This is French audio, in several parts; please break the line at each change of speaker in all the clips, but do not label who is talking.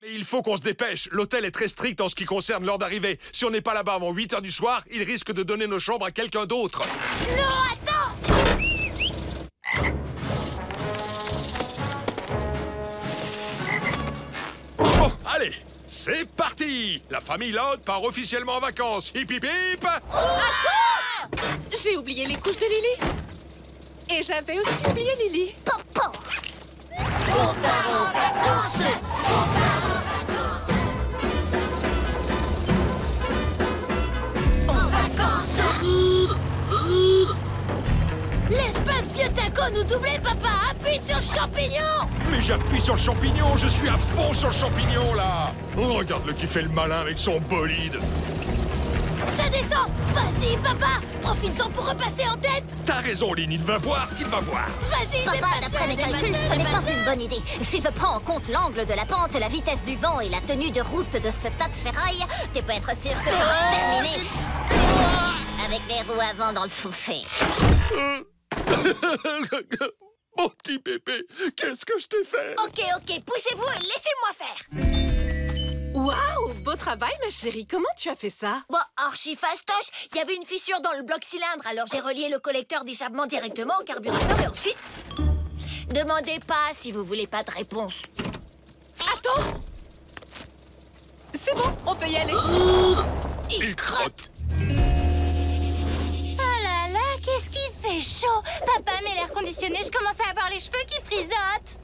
Mais il faut qu'on se dépêche. L'hôtel est très strict en ce qui concerne l'heure d'arrivée. Si on n'est pas là-bas avant 8 h du soir, il risque de donner nos chambres à quelqu'un d'autre.
Non, attends!
Bon, allez, c'est parti! La famille Loud part officiellement en vacances. Hip hip hip!
Attends!
J'ai oublié les couches de Lily. Et j'avais aussi oublié Lily.
Popo! On part en vacances! On part en vacances! L'espace vieux taco nous doublait, papa! Appuie sur le champignon!
Mais j'appuie sur le champignon, je suis à fond sur le champignon, là! Regarde-le qui fait le malin avec son bolide.
Ça descend! Vas-y, papa! Profite-en pour repasser en tête!
T'as raison, Lynn, il va voir ce qu'il va voir.
Vas-y,
Papa, d'après mes calculs, ce n'est pas une bonne idée. Si je prends en compte l'angle de la pente, la vitesse du vent et la tenue de route de ce tas de ferraille, tu peux être sûr que ça va se terminer avec les roues avant dans le foufé.
Mon petit bébé, qu'est-ce que je t'ai fait?
Ok, poussez-vous et laissez-moi faire!
Waouh, beau travail, ma chérie. Comment tu as fait ça?
Bon, archi fastoche, il y avait une fissure dans le bloc cylindre, alors j'ai relié le collecteur d'échappement directement au carburateur et ensuite... Demandez pas si vous voulez pas de réponse.
Attends! C'est bon, on peut y aller.
Il crotte.
Oh là là, qu'est-ce qui fait chaud! Papa met l'air conditionné, je commence à avoir les cheveux qui frisotent!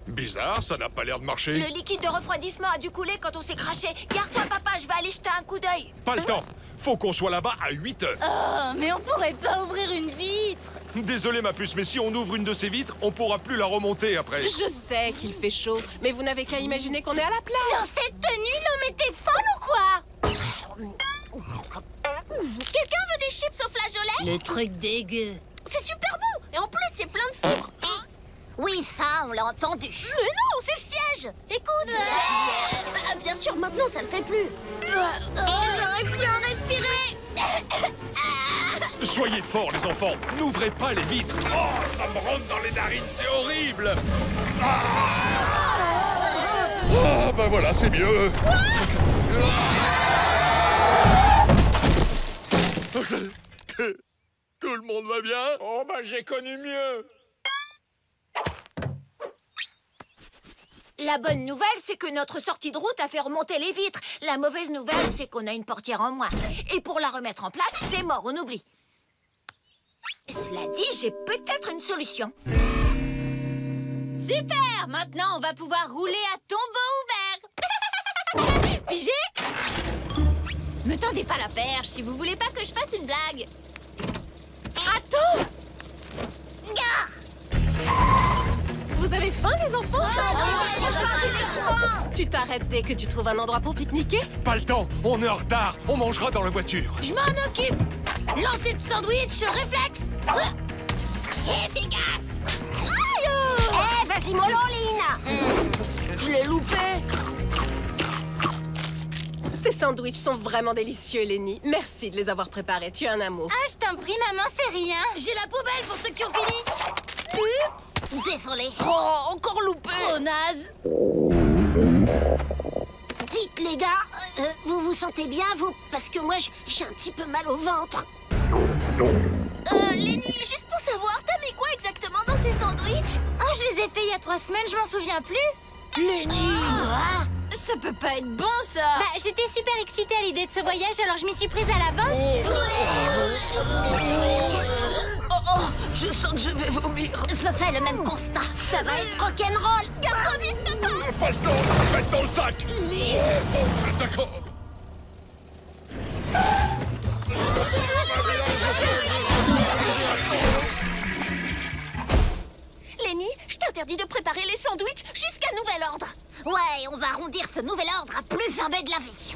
Bizarre, ça n'a pas l'air de marcher.
Le liquide de refroidissement a dû couler quand on s'est craché. Garde-toi, papa, je vais aller jeter un coup d'œil.
Pas le temps. Faut qu'on soit là-bas à 8 h.
Oh, mais on pourrait pas ouvrir une vitre.
Désolé, ma puce, mais si on ouvre une de ces vitres, on pourra plus la remonter après.
Je sais qu'il fait chaud, mais vous n'avez qu'à imaginer qu'on est à la plage.
Dans cette tenue, non mais t'es folle ou quoi? Quelqu'un veut des chips au flageolet?
Le truc dégueu.
C'est super bon. Et en plus, c'est plein de fibres.
Oui, ça, on l'a entendu.
Mais non, c'est le siège. Écoute. Bien sûr, maintenant, ça le fait plus. J'aurais pu en respirer.
Soyez forts, les enfants. N'ouvrez pas les vitres. Oh, ça me rentre dans les narines, c'est horrible. Ah, ben voilà, c'est mieux. Tout le monde va bien? Oh, bah j'ai connu mieux.
La bonne nouvelle, c'est que notre sortie de route a fait remonter les vitres. La mauvaise nouvelle, c'est qu'on a une portière en moins. Et pour la remettre en place, c'est mort, on oublie. Cela dit, j'ai peut-être une solution. Super! Maintenant, on va pouvoir rouler à tombeau ouvert. Pigé? Me tendez pas la perche si vous voulez pas que je fasse une blague.
Attends!
Gare!
Vous avez faim, les enfants? Tu t'arrêtes dès que tu trouves un endroit pour pique-niquer?
Pas le temps, on est en retard. On mangera dans la voiture.
Je m'en occupe. Lancer de sandwich, réflexe. Efficace.
Eh, vas-y, mollo, Lynn.
Je l'ai loupé.
Ces sandwichs sont vraiment délicieux, Lenny. Merci de les avoir préparés. Tu es un amour.
Ah, je t'en prie, maman, c'est rien. J'ai la poubelle pour ceux qui ont fini.
Oups, désolé.
Oh, encore loupé. Oh, naze.
Dites, les gars, vous vous sentez bien, vous? Parce que moi, j'ai un petit peu mal au ventre.
Lenny, juste pour savoir, t'as mis quoi exactement dans ces sandwichs? Oh, je les ai faits il y a 3 semaines, je m'en souviens plus. Lenny. Ça peut pas être bon, ça. Bah, j'étais super excitée à l'idée de ce voyage, alors je m'y suis prise à l'avance.
Oh, je sens que je vais vomir.
Je fais le même constat. Ça va être rock'n'roll.
Garde-toi vite, papa.
Pas le temps, faites dans le sac. Oh, d'accord.
Lenny, je t'interdis de préparer les sandwichs jusqu'à nouvel ordre.
Ouais, on va arrondir ce nouvel ordre à plus un baie de la vie.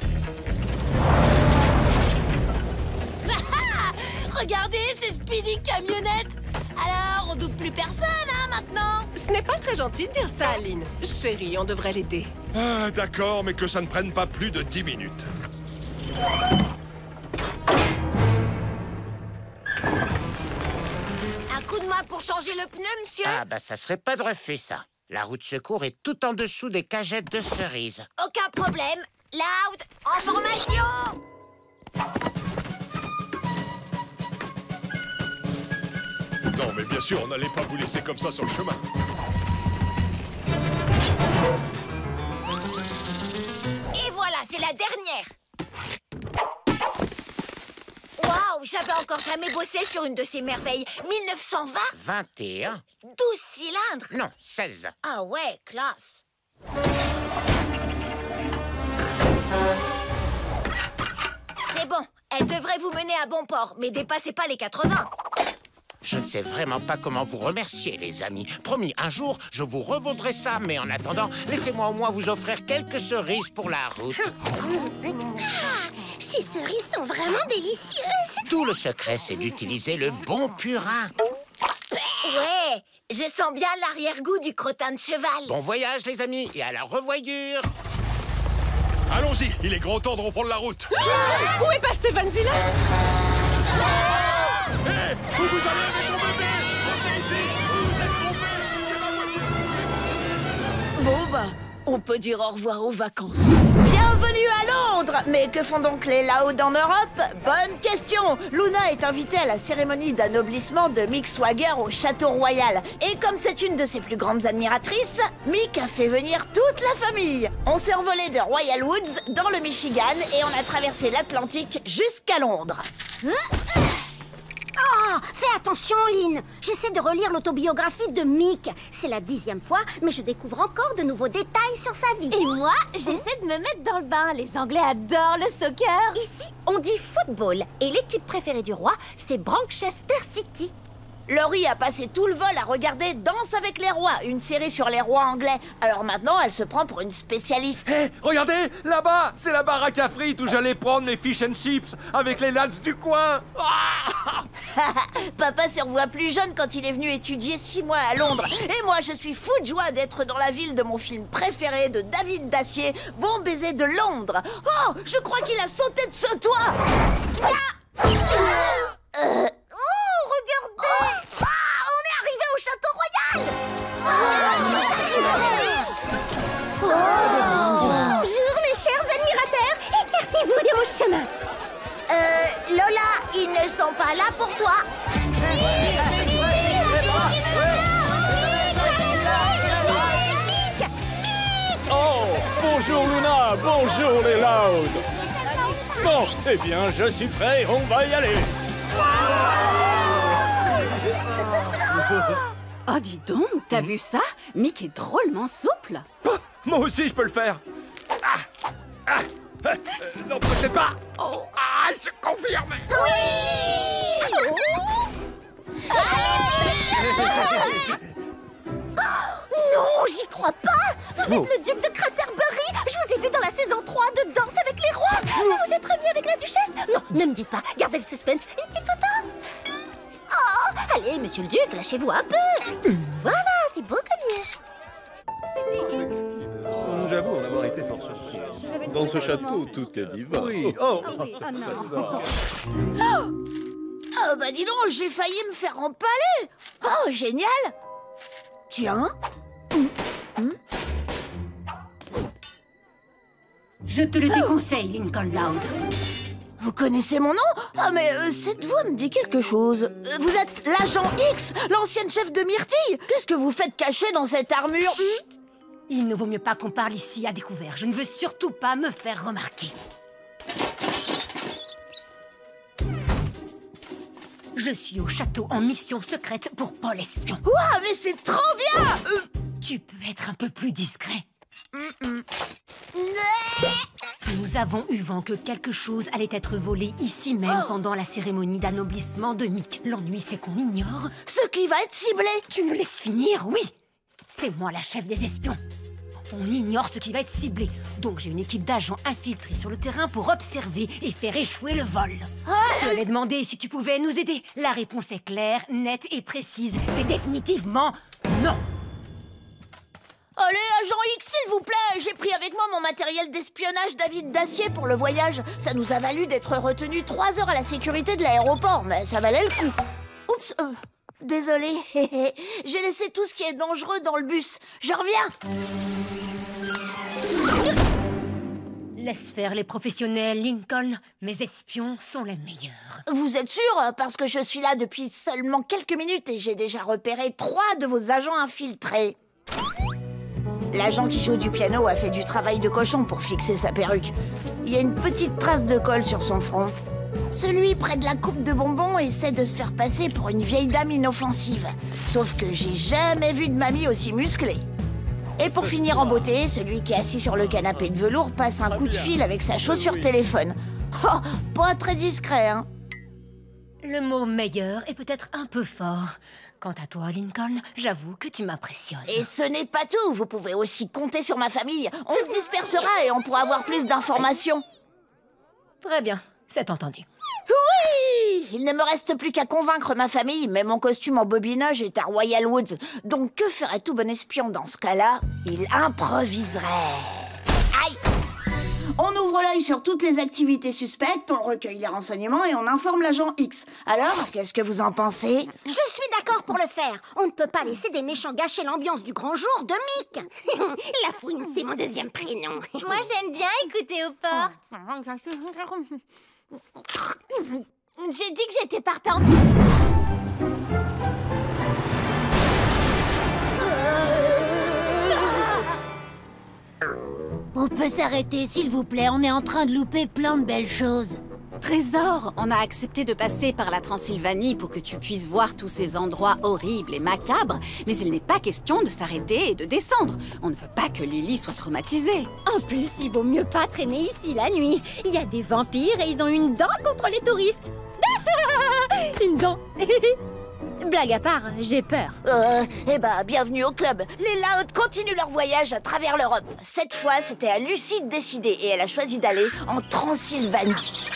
Regardez, c'est Speedy Camionnette. Alors, on double plus personne, hein, maintenant.
Ce n'est pas très gentil de dire ça, Aline. Chérie, on devrait l'aider.
Ah, d'accord, mais que ça ne prenne pas plus de 10 minutes.
Un coup de main pour changer le pneu, monsieur.
Ah bah ça serait pas de refait ça.
La roue de secours est tout en dessous des cagettes de cerises.
Aucun problème. Loud, en formation!
Non, mais bien sûr, on n'allait pas vous laisser comme ça sur le chemin.
Et voilà, c'est la dernière. Waouh, j'avais encore jamais bossé sur une de ces merveilles. 1920?
21?
12 cylindres?
Non, 16.
Ah ouais, classe. C'est bon, elle devrait vous mener à bon port, mais dépassez pas les 80.
Je ne sais vraiment pas comment vous remercier, les amis. Promis, un jour, je vous revaudrai ça. Mais en attendant, laissez-moi au moins vous offrir quelques cerises pour la route.
Ces cerises sont vraiment délicieuses.
Tout le secret, c'est d'utiliser le bon purin.
Ouais, je sens bien l'arrière-goût du crottin de cheval.
Bon voyage, les amis, et à la revoyure.
Allons-y, il est grand temps de reprendre la route.
Où est passé Vanzilla?
Hé, où vous allez avec mon bébé? Revenez ici, vous vous êtes trompés. C'est ma voiture.
Bon, bah, on peut dire au revoir aux vacances. Bienvenue à Londres! Mais que font donc les Loud en Europe? Bonne question! Luna est invitée à la cérémonie d'anoblissement de Mick Swagger au Château Royal. Et comme c'est une de ses plus grandes admiratrices, Mick a fait venir toute la famille. On s'est envolé de Royal Woods dans le Michigan et on a traversé l'Atlantique jusqu'à Londres.
Oh, fais attention, Lynn. J'essaie de relire l'autobiographie de Mick. C'est la 10e fois, mais je découvre encore de nouveaux détails sur sa vie.
Et moi, j'essaie de me mettre dans le bain. Les Anglais adorent le soccer.
Ici, on dit football. Et l'équipe préférée du roi, c'est Branchester City.
Laurie a passé tout le vol à regarder Danse avec les rois, une série sur les rois anglais. Alors maintenant, elle se prend pour une spécialiste.
Hé, regardez, là-bas, c'est la baraque à frites où j'allais prendre mes fish and chips avec les lads du coin. Ah!
Papa se revoit plus jeune quand il est venu étudier 6 mois à Londres. Et moi, je suis fou de joie d'être dans la ville de mon film préféré de David Dacier, Bon baiser de Londres. Oh, je crois qu'il a sauté de ce toit.
On est arrivé au Château Royal. Bonjour, mes chers admirateurs. Écartez-vous de mon chemin.
Lola, ils ne sont pas là pour toi.
Oh, bonjour Luna, bonjour les Loud. Bon, eh bien, je suis prêt, on va y aller.
Oh, dis donc, t'as vu ça? Mick est drôlement souple.
Oh, moi aussi, je peux le faire. Non, peut-être pas. Oh, je confirme.
Non, j'y crois pas. Vous êtes le duc de Craterbury. Je vous ai vu dans la saison 3 de Danse avec les rois. Vous vous êtes remis avec la duchesse. Non, ne me dites pas. Gardez le suspense. Une petite photo. Oh, allez, monsieur le duc, lâchez-vous un peu. Voilà, c'est beau comme mieux.
J'avoue en avoir été fort surpris.
Dans ce château, tout est divin.
Oui, oh,
Oh, bah dis donc, j'ai failli me faire empaler. Oh, génial. Tiens.
Je te le déconseille, Lincoln Loud.
Vous connaissez mon nom? Ah, mais cette voix me dit quelque chose. Vous êtes l'agent X, l'ancienne chef de Myrtille. Qu'est-ce que vous faites caché dans cette armure?
Chut. Il ne vaut mieux pas qu'on parle ici à découvert. Je ne veux surtout pas me faire remarquer. Je suis au château en mission secrète pour Paul Espion.
Ouah, mais c'est trop bien.
Tu peux être un peu plus discret. Nous avons eu vent que quelque chose allait être volé ici même pendant la cérémonie d'anoblissement de Mick. L'ennui, c'est qu'on ignore...
Ce qui va être ciblé.
Tu me laisses finir, oui. C'est moi la chef des espions. On ignore ce qui va être ciblé. Donc j'ai une équipe d'agents infiltrés sur le terrain pour observer et faire échouer le vol. Je t'ai demandé si tu pouvais nous aider. La réponse est claire, nette et précise. C'est définitivement non.
Allez, agent X, s'il vous plaît. J'ai pris avec moi mon matériel d'espionnage David Dacier pour le voyage. Ça nous a valu d'être retenus 3 heures à la sécurité de l'aéroport, mais ça valait le coup. Oups. Désolée, j'ai laissé tout ce qui est dangereux dans le bus. Je reviens.
Laisse faire les professionnels, Lincoln. Mes espions sont les meilleurs.
Vous êtes sûr? Parce que je suis là depuis seulement quelques minutes et j'ai déjà repéré 3 de vos agents infiltrés. L'agent qui joue du piano a fait du travail de cochon pour fixer sa perruque. Il y a une petite trace de colle sur son front. Celui près de la coupe de bonbons essaie de se faire passer pour une vieille dame inoffensive. Sauf que j'ai jamais vu de mamie aussi musclée. Et pour finir en beauté, celui qui est assis sur le canapé de velours passe un coup de fil avec sa chaussure téléphone. Oh, pas très discret, hein.
Le mot meilleur est peut-être un peu fort. Quant à toi, Lincoln, j'avoue que tu m'impressionnes.
Et ce n'est pas tout, vous pouvez aussi compter sur ma famille. On se dispersera et on pourra avoir plus d'informations.
Très bien, c'est entendu.
Oui! Il ne me reste plus qu'à convaincre ma famille, mais mon costume en bobinage est à Royal Woods. Donc que ferait tout bon espion dans ce cas-là? Il improviserait. Aïe! On ouvre l'œil sur toutes les activités suspectes, on recueille les renseignements et on informe l'agent X. Alors, qu'est-ce que vous en pensez?
Je suis d'accord pour le faire. On ne peut pas laisser des méchants gâcher l'ambiance du grand jour de Mick. La fouine, c'est mon deuxième prénom.
Moi, j'aime bien écouter aux portes.
J'ai dit que j'étais partante.
On peut s'arrêter, s'il vous plaît. On est en train de louper plein de belles choses.
Trésor, on a accepté de passer par la Transylvanie pour que tu puisses voir tous ces endroits horribles et macabres, mais il n'est pas question de s'arrêter et de descendre. On ne veut pas que Lily soit traumatisée.
En plus, il vaut mieux pas traîner ici la nuit. Il y a des vampires et ils ont une dent contre les touristes. Une dent. Blague à part, j'ai peur.
Eh ben, bienvenue au club. Les Loud continuent leur voyage à travers l'Europe. Cette fois, c'était à Lucie de décider et elle a choisi d'aller en Transylvanie.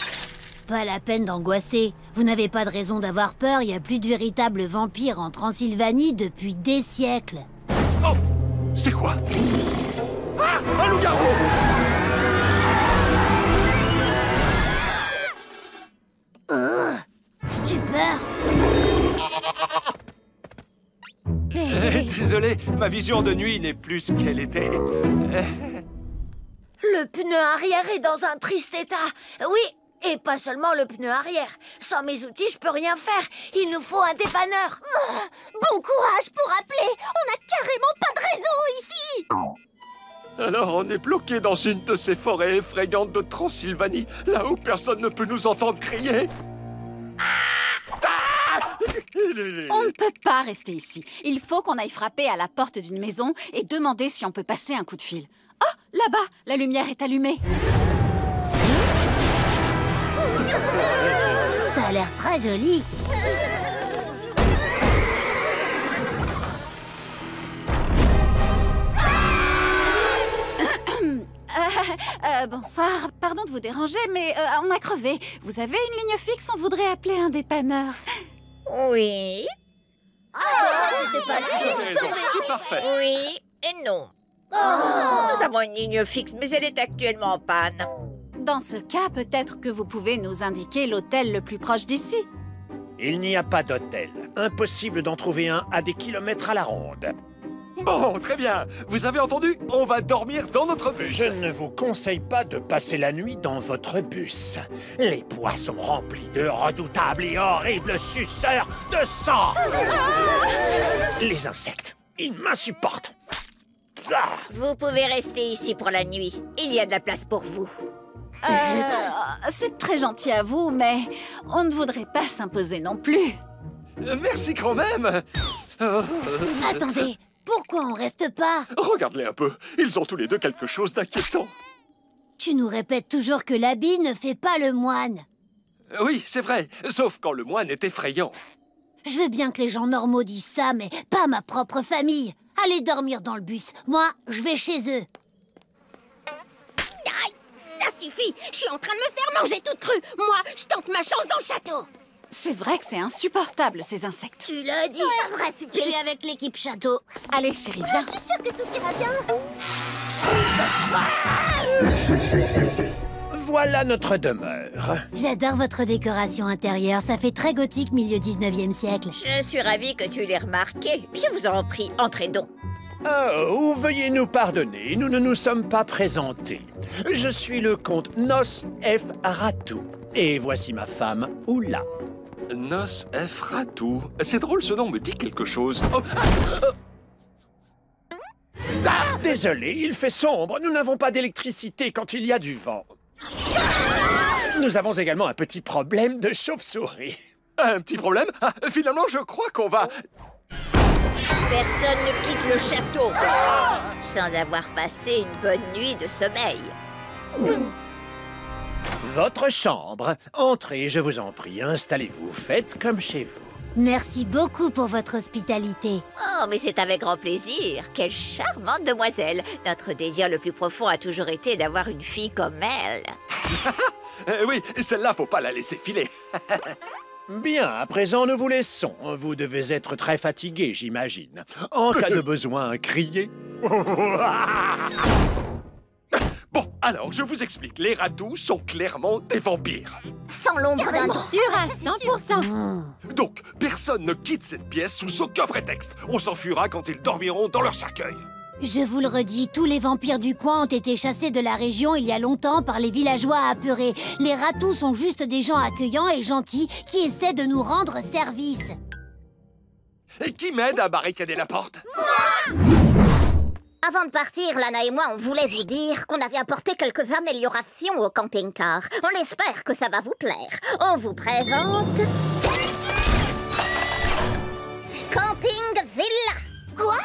Pas la peine d'angoisser. Vous n'avez pas de raison d'avoir peur. Il n'y a plus de véritables vampires en Transylvanie depuis des siècles.
Oh! C'est quoi? Ah! Un loup-garou!
Stupeur.
Désolé, ma vision de nuit n'est plus ce qu'elle était.
Le pneu arrière est dans un triste état. Oui, et pas seulement le pneu arrière. Sans mes outils, je peux rien faire. Il nous faut un dépanneur. Bon courage pour appeler. On n'a carrément pas de raison ici.
Alors on est bloqué dans une de ces forêts effrayantes de Transylvanie, là où personne ne peut nous entendre crier.
On ne peut pas rester ici. Il faut qu'on aille frapper à la porte d'une maison et demander si on peut passer un coup de fil. Oh, là-bas, la lumière est allumée.
Ça a l'air très joli.
Bonsoir, pardon de vous déranger, mais on a crevé. Vous avez une ligne fixe, on voudrait appeler un dépanneur.
Oui.
C'était pas
C'est parfait.
Oui et non. Nous avons une ligne fixe, mais elle est actuellement en panne.
Dans ce cas, peut-être que vous pouvez nous indiquer l'hôtel le plus proche d'ici.
Il n'y a pas d'hôtel. Impossible d'en trouver un à des kilomètres à la ronde.
Bon, très bien. Vous avez entendu? On va dormir dans notre bus.
Je ne vous conseille pas de passer la nuit dans votre bus. Les bois sont remplis de redoutables et horribles suceurs de sang. Les insectes, ils m'insupportent.
Vous pouvez rester ici pour la nuit. Il y a de la place pour vous.
C'est très gentil à vous, mais on ne voudrait pas s'imposer non plus.
Merci quand même.
Attendez, pourquoi on reste pas?
Regarde-les un peu. Ils ont tous les deux quelque chose d'inquiétant.
Tu nous répètes toujours que l'habit ne fait pas le moine.
Oui, c'est vrai. Sauf quand le moine est effrayant.
Je veux bien que les gens normaux disent ça, mais pas ma propre famille. Allez dormir dans le bus. Moi, je vais chez eux.
Aïe, ça suffit. Je suis en train de me faire manger toute crue. Moi, je tente ma chance dans le château.
C'est vrai que c'est insupportable, ces insectes.
Tu l'as dit. Un vrai supplice.
Je suis avec l'équipe château.
Allez, chérie, viens.
Je suis sûre que tout ira bien.
voilà notre demeure.
J'adore votre décoration intérieure, ça fait très gothique milieu 19e siècle.
Je suis ravie que tu l'aies remarqué. Je vous en prie, entrez donc.
Oh, veuillez nous pardonner, nous ne nous sommes pas présentés. Je suis le comte Nos F. Ratou. Et voici ma femme, Oula.
Nos F. Ratou. C'est drôle, ce nom me dit quelque chose. Oh,
Désolé, il fait sombre. Nous n'avons pas d'électricité quand il y a du vent. Nous avons également un petit problème de chauve-souris.
un petit problème? Finalement, je crois qu'on va...
Personne ne quitte le château sans avoir passé une bonne nuit de sommeil.
Votre chambre. Entrez, je vous en prie. Installez-vous. Faites comme chez vous.
Merci beaucoup pour votre hospitalité.
Oh, mais c'est avec grand plaisir. Quelle charmante demoiselle. Notre désir le plus profond a toujours été d'avoir une fille comme elle.
oui, celle-là, faut pas la laisser filer.
Bien, à présent, nous vous laissons. Vous devez être très fatigué, j'imagine. En cas de besoin, criez.
Bon, alors, je vous explique. Les Ratous sont clairement des vampires.
Sans l'ombre d'un doute.
Sûr à 100%.
Donc, personne ne quitte cette pièce sous aucun prétexte. On s'enfuira quand ils dormiront dans leur cercueil.
Je vous le redis, tous les vampires du coin ont été chassés de la région il y a longtemps par les villageois apeurés. Les Ratous sont juste des gens accueillants et gentils qui essaient de nous rendre service.
Et qui m'aide à barricader la porte?
Avant de partir, Lana et moi, on voulait vous dire qu'on avait apporté quelques améliorations au camping-car. On espère que ça va vous plaire. On vous présente... Camping Villa. Waouh!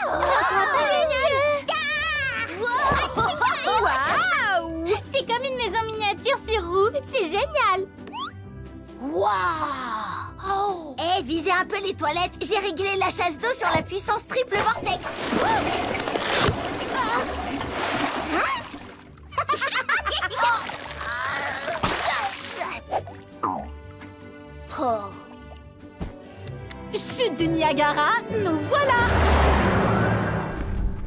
Waouh! C'est comme une maison miniature sur roue. C'est génial.
Waouh! Eh, visez un peu les toilettes. J'ai réglé la chasse d'eau sur la puissance triple vortex.
Chute du Niagara, nous voilà!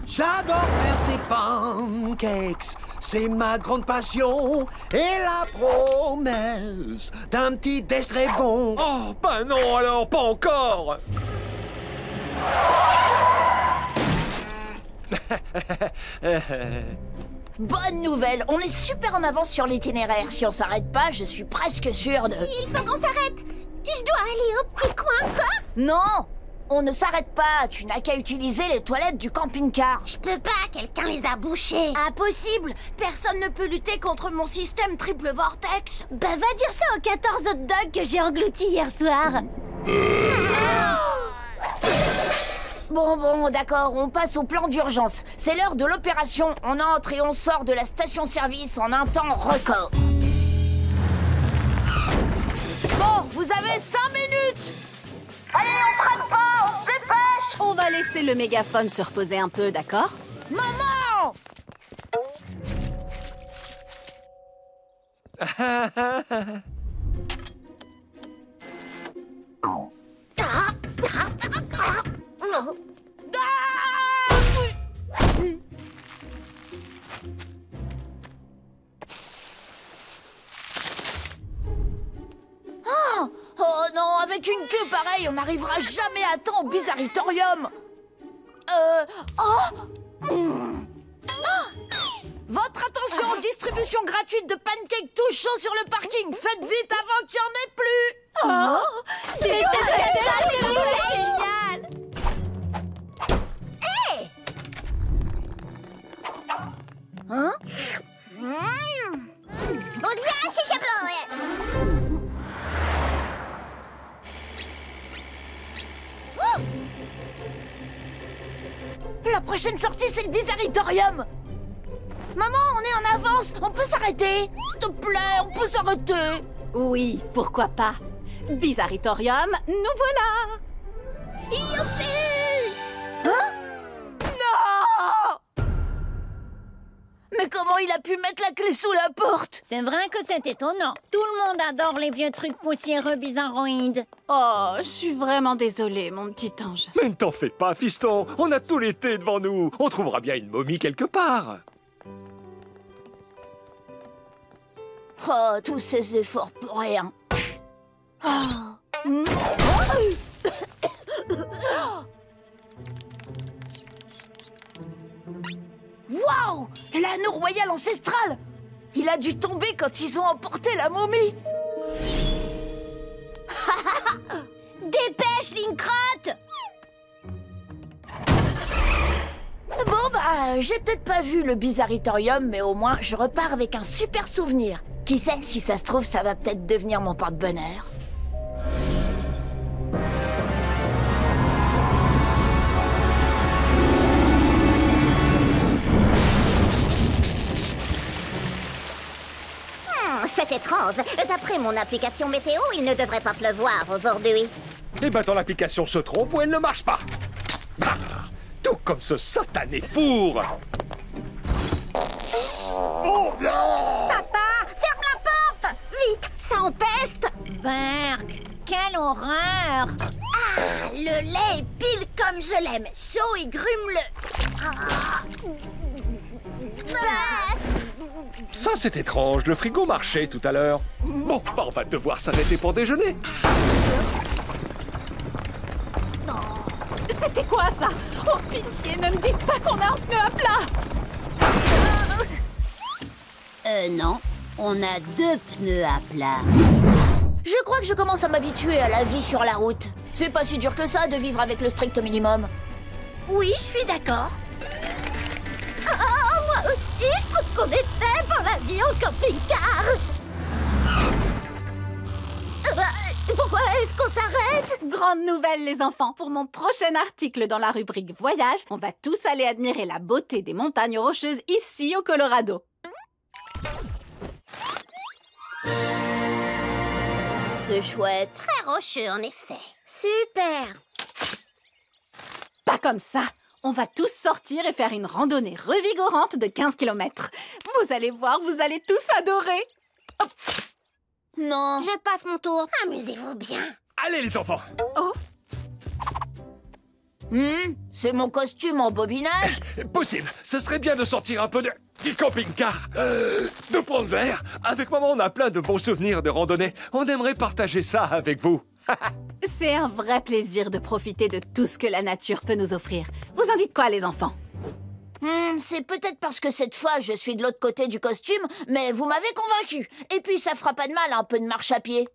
J'adore faire ces pancakes, c'est ma grande passion. Et la promesse d'un petit déj très bon.
Oh, bah non alors, pas encore.
Bonne nouvelle, on est super en avance sur l'itinéraire. Si on s'arrête pas, je suis presque sûre de...
Il faut qu'on s'arrête. Je dois aller au petit coin, quoi.
Non, on ne s'arrête pas. Tu n'as qu'à utiliser les toilettes du camping-car.
Je peux pas, quelqu'un les a bouchées.
Impossible. Personne ne peut lutter contre mon système triple vortex.
Bah va dire ça aux 14 hot dogs que j'ai engloutis hier soir.
Bon, d'accord, on passe au plan d'urgence. C'est l'heure de l'opération. On entre et on sort de la station-service en un temps record. Bon, vous avez 5 minutes. Allez, on traîne pas, on se dépêche.
On va laisser le mégaphone se reposer un peu, d'accord?
Maman! Oh non, avec une queue pareille, on n'arrivera jamais à temps au Bizarritorium. Votre attention, distribution gratuite de pancakes tout chauds sur le parking. Faites vite avant qu'il n'y en ait plus.
C'est génial.
Hey! Hein? On vient chez Chapeau.
La prochaine sortie, c'est le Bizarritorium. Maman, on est en avance. On peut s'arrêter. S'il te plaît, on peut s'arrêter.
Oui, pourquoi pas? Bizarritorium, nous voilà!
Youpi! Hein? Non! Mais comment il a pu mettre la clé sous la porte?
C'est vrai que c'est étonnant. Tout le monde adore les vieux trucs poussiéreux bizarroïdes.
Oh, je suis vraiment désolée, mon petit ange.
Mais ne t'en fais pas, fiston. On a tout l'été devant nous. On trouvera bien une momie quelque part.
Oh, tous ces efforts pour rien. Waouh! L'anneau royal ancestral! Il a dû tomber quand ils ont emporté la momie.
Dépêche, Linkrotte!
Bon, bah, j'ai peut-être pas vu le Bizarritorium, mais au moins, je repars avec un super souvenir. Qui sait, si ça se trouve, ça va peut-être devenir mon porte-bonheur.
C'est étrange. D'après mon application météo, il ne devrait pas pleuvoir aujourd'hui.
Eh ben, ton application se trompe ou elle ne marche pas. Ah, tout comme ce satané four. Oh non!
Papa, ferme la porte! Vite, ça empeste!
Berk, quelle horreur!
Ah, le lait est pile comme je l'aime, chaud et grumeleux.
Ça, c'est étrange. Le frigo marchait tout à l'heure. Bon, bah, on va devoir s'arrêter pour déjeuner.
C'était quoi ça? Oh pitié, ne me dites pas qu'on a un pneu à plat!
Non. On a 2 pneus à plat.
Je crois que je commence à m'habituer à la vie sur la route. C'est pas si dur que ça de vivre avec le strict minimum.
Oui, je suis d'accord. Oh, moi aussi, je trouve qu'on est fait pour la vie en camping-car. Pourquoi est-ce qu'on s'arrête?
Grande nouvelle les enfants, pour mon prochain article dans la rubrique Voyage, on va tous aller admirer la beauté des montagnes rocheuses ici au Colorado.
C'est chouette. Très rocheux, en effet. Super.
Pas comme ça. On va tous sortir et faire une randonnée revigorante de 15 km. Vous allez voir, vous allez tous adorer.
Oh. Non. Je passe mon tour. Amusez-vous bien.
Allez, les enfants.
Oh.
C'est mon costume en bobinage.
Possible. Ce serait bien de sortir un peu du camping-car. De prendre l'air. Avec maman, on a plein de bons souvenirs de randonnée. On aimerait partager ça avec vous.
C'est un vrai plaisir de profiter de tout ce que la nature peut nous offrir. Vous en dites quoi, les enfants?
C'est peut-être parce que cette fois, je suis de l'autre côté du costume, mais vous m'avez convaincu. Et puis, ça fera pas de mal un peu de marche à pied.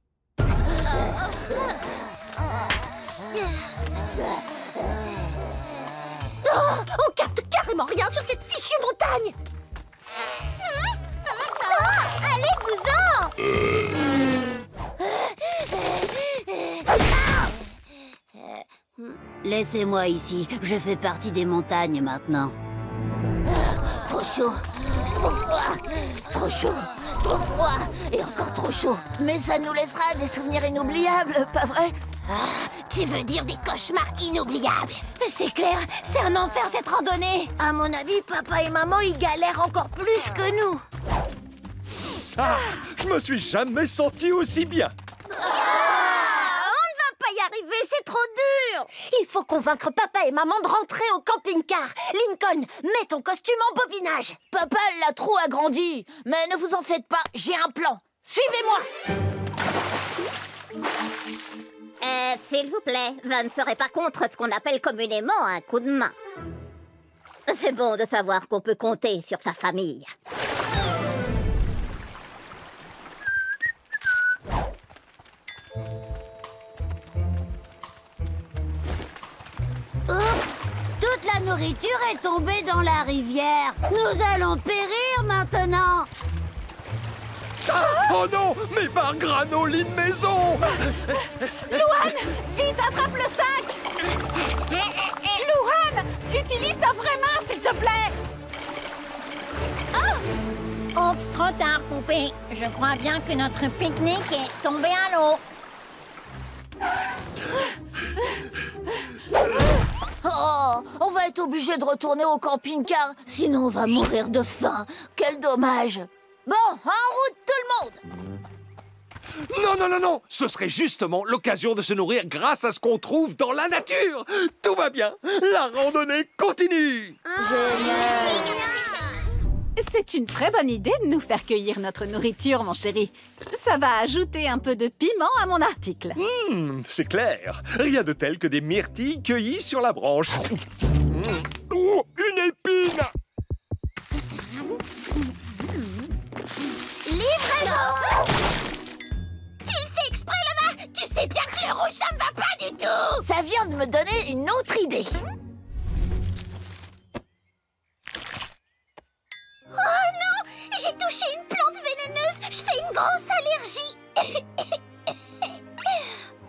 On capte carrément rien sur cette fichue montagne. Allez-vous-en!
Laissez-moi ici. Je fais partie des montagnes maintenant.
Trop chaud, trop froid, trop chaud, trop froid et encore trop chaud. Mais ça nous laissera des souvenirs inoubliables, pas vrai?
Tu veux dire des cauchemars inoubliables?
C'est clair, c'est un enfer cette randonnée.
À mon avis, papa et maman, ils galèrent encore plus que nous.
Ah, je me suis jamais senti aussi bien.
On ne va pas y arriver, c'est trop dur. Il faut convaincre papa et maman de rentrer au camping-car. Lincoln, mets ton costume en bobinage.
Papa l'a trop agrandi. Mais ne vous en faites pas, j'ai un plan. Suivez-moi.
S'il vous plaît, je ne serai pas contre ce qu'on appelle communément un coup de main. C'est bon de savoir qu'on peut compter sur sa famille.
Oups! Toute la nourriture est tombée dans la rivière. Nous allons périr maintenant.
Ah, oh non! Mes barres granoline maison!
Louane, vite, attrape le sac! Louane, utilise ta vraie main, s'il te plaît!
Oh! Oups, trop tard, poupée. Je crois bien que notre pique-nique est tombé à l'eau.
Oh, on va être obligé de retourner au camping-car, sinon on va mourir de faim. Quel dommage. Bon, en route tout le monde.
Non, non, non, non! Ce serait justement l'occasion de se nourrir grâce à ce qu'on trouve dans la nature! Tout va bien! La randonnée continue!
Génial!
C'est une très bonne idée de nous faire cueillir notre nourriture, mon chéri. Ça va ajouter un peu de piment à mon article.
C'est clair. Rien de tel que des myrtilles cueillies sur la branche. Oh, une épine!
Livraison! Tu le fais exprès, Lana! Tu sais bien que le rouge, ça me va pas du tout!
Ça vient de me donner une autre idée.
Oh non! J'ai touché une plante vénéneuse! Je fais une grosse allergie!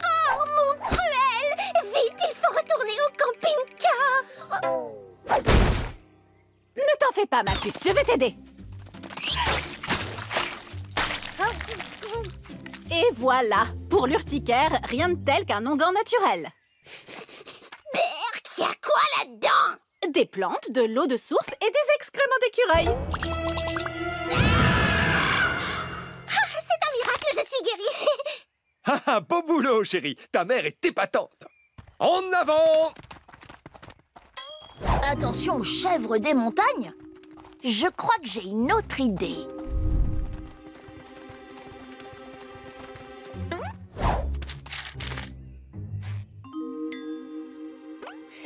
Oh, mon truelle! Vite, il faut retourner au camping-car!
Ne t'en fais pas, ma puce, je vais t'aider. Et voilà, pour l'urticaire, rien de tel qu'un onguent naturel.
Berk, y a quoi là-dedans?
Des plantes, de l'eau de source et des excréments d'écureuil.
Ah, c'est un miracle, je suis guérie!
Ah, beau boulot, chérie. Ta mère est épatante. En avant!
Attention aux chèvres des montagnes. Je crois que j'ai une autre idée.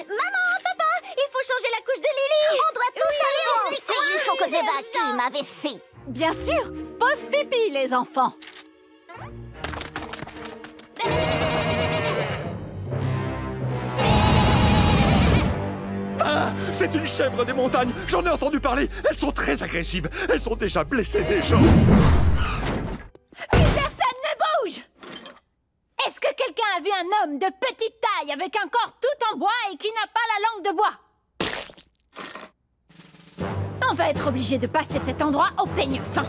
Maman, papa, il faut changer la couche de Lily! On doit tous aller au petit coin! Il faut que j'évacue ma vessie!
Bien sûr, pause pipi, les enfants.
Ah, c'est une chèvre des montagnes. J'en ai entendu parler. Elles sont très agressives. Elles ont déjà blessé des gens.
Plus personne ne bouge! Est-ce que quelqu'un a vu un homme de petite taille avec un corps tout en bois et qui n'a pas la langue de bois? On va être obligé de passer cet endroit au peigne fin.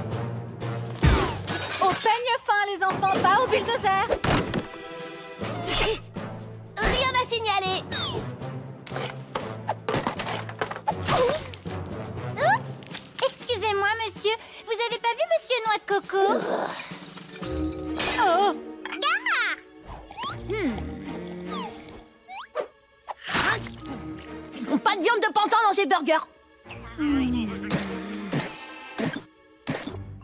Au peigne fin, les enfants, pas au bulldozer.
Rien à signaler!
Oups! Excusez-moi, monsieur. Vous avez pas vu Monsieur Noix de Coco? Oh!
Pas de viande de pantin dans ces burgers.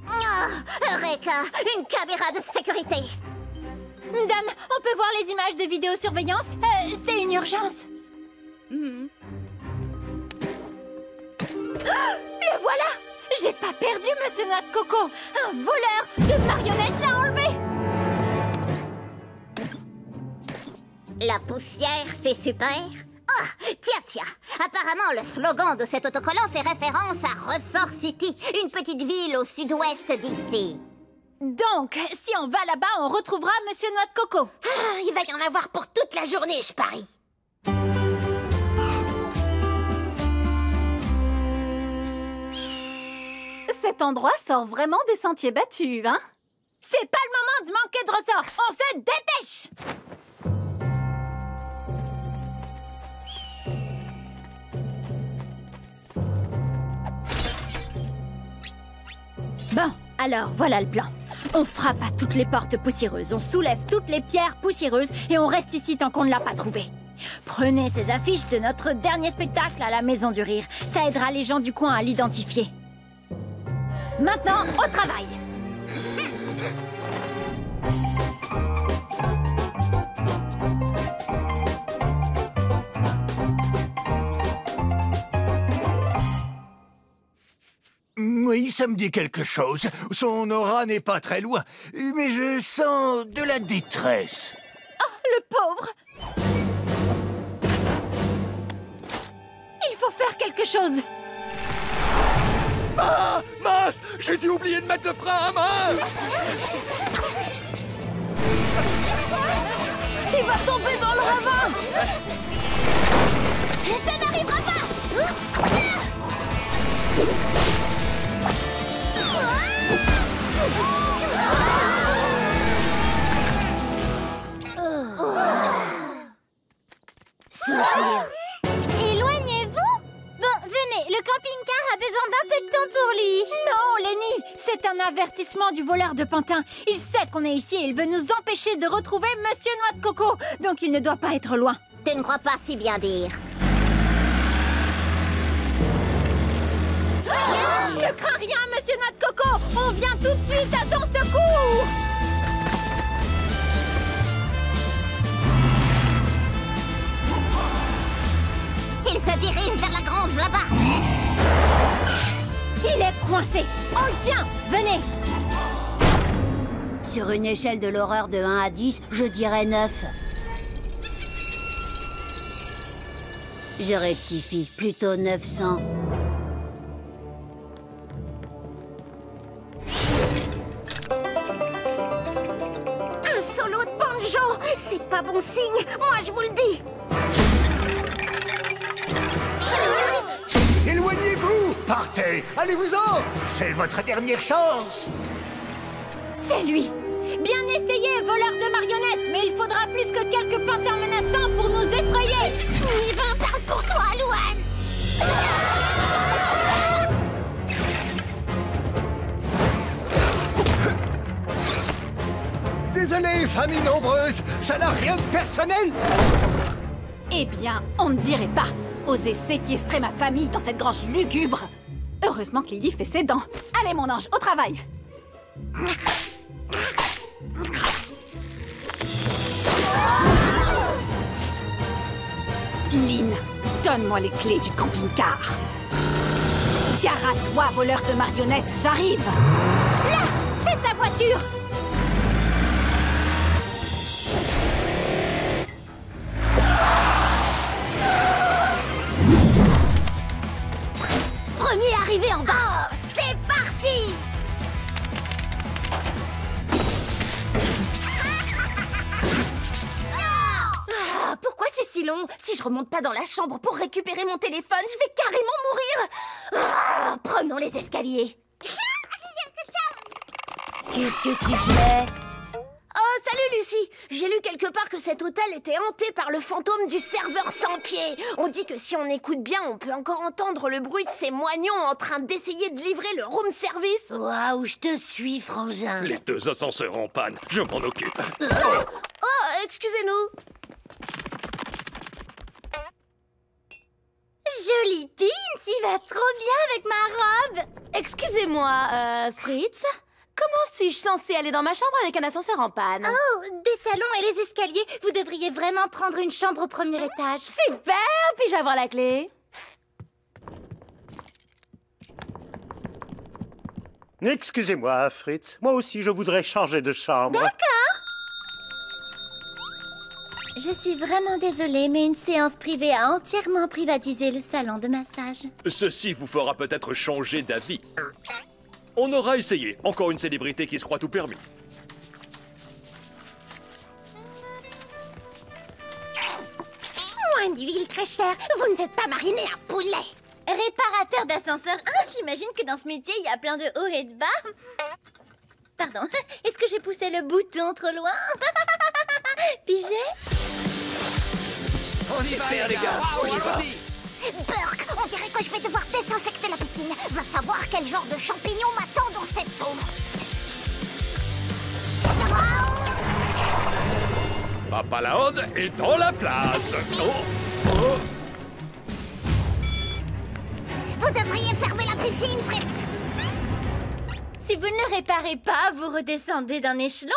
Oh, Eureka! Une caméra de sécurité!
Dame, on peut voir les images de vidéosurveillance? C'est une urgence. Le voilà! J'ai pas perdu Monsieur Noix de Coco! Un voleur de marionnettes l'a enlevé!
La poussière, c'est super! Oh, tiens! Apparemment, le slogan de cet autocollant fait référence à Ressort City, une petite ville au sud-ouest d'ici.
Donc, si on va là-bas, on retrouvera Monsieur Noix de Coco.
Ah, il va y en avoir pour toute la journée, je parie.
Cet endroit sort vraiment des sentiers battus, hein?
C'est pas le moment de manquer de ressort. On se dépêche! Bon, alors voilà le plan. On frappe à toutes les portes poussiéreuses, on soulève toutes les pierres poussiéreuses et on reste ici tant qu'on ne l'a pas trouvé. Prenez ces affiches de notre dernier spectacle à la Maison du Rire. Ça aidera les gens du coin à l'identifier. Maintenant, au travail!
Oui, ça me dit quelque chose. Son aura n'est pas très loin. Mais je sens de la détresse.
Oh, le pauvre! Il faut faire quelque chose!
Ah, mince! J'ai dû oublier de mettre le frein à main!
Il va tomber dans le ravin!
Ça n'arrivera pas!
Éloignez-vous! Bon, venez, le camping-car a besoin d'un peu de temps pour lui. Non, Lenny, c'est un avertissement du voleur de pantin. Il sait qu'on est ici et il veut nous empêcher de retrouver Monsieur Noix de Coco. Donc il ne doit pas être loin.
Tu ne crois pas si bien dire.
Le crin rien, monsieur Noix de Coco. On vient tout de suite à ton secours.
Il se dirige vers la grange là-bas.
Il est coincé. On le tient. Venez.
Sur une échelle de l'horreur de 1 à 10, je dirais 9. Je rectifie, plutôt 900.
Un solo de banjo, c'est pas bon signe, moi je vous le dis.
Éloignez-vous! Partez! Allez-vous-en! C'est votre dernière chance!
C'est lui. Bien essayé, voleur de marionnettes, mais il faudra plus que quelques pantins menaçants pour nous effrayer.
Nibin parle pour toi, Louane.
Désolé, famille nombreuse, ça n'a rien de personnel!
Eh bien, on ne dirait pas. Oser séquestrer ma famille dans cette grange lugubre. Heureusement que Lily fait ses dents. Allez, mon ange, au travail. Lynn, donne-moi les clés du camping-car. Gare à toi, voleur de marionnettes, j'arrive.
Là, c'est sa voiture.
Premier arrivé en bas. Oh, c'est parti.
Pourquoi c'est si long? Si je remonte pas dans la chambre pour récupérer mon téléphone, je vais carrément mourir. Prenons les escaliers.
Qu'est-ce que tu fais?
Oh, salut Lucie! J'ai lu quelque part que cet hôtel était hanté par le fantôme du serveur sans pied. On dit que si on écoute bien, on peut encore entendre le bruit de ces moignons en train d'essayer de livrer le room service.
Waouh, je te suis, frangin.
Les 2 ascenseurs en panne, je m'en occupe.
Oh, excusez-nous.
Jolie Pince, il va trop bien avec ma robe. Excusez-moi, Fritz. Comment suis-je censée aller dans ma chambre avec un ascenseur en panne? Oh, des talons et les escaliers. Vous devriez vraiment prendre une chambre au premier étage. Super! Puis-je avoir la clé?
Excusez-moi, Fritz. Moi aussi, je voudrais changer de chambre.
D'accord. Je suis vraiment désolée, mais une séance privée a entièrement privatisé le salon de massage.
Ceci vous fera peut-être changer d'avis. On aura essayé. Encore une célébrité qui se croit tout permis.
Moins d'huile très chère. Vous ne faites pas mariner un poulet. Réparateur d'ascenseur. Ah, j'imagine que dans ce métier, il y a plein de hauts et de bas. Pardon, est-ce que j'ai poussé le bouton trop loin? Pigé?
On y va, les gars. Vas-y.
Burk, on dirait que je vais devoir désinsecter la piscine. Va savoir quel genre de champignons m'attend dans cette eau.
Papa Laonde est dans la place. Oh.
Vous devriez fermer la piscine, Fritz.
Si vous ne le réparez pas, vous redescendez d'un échelon.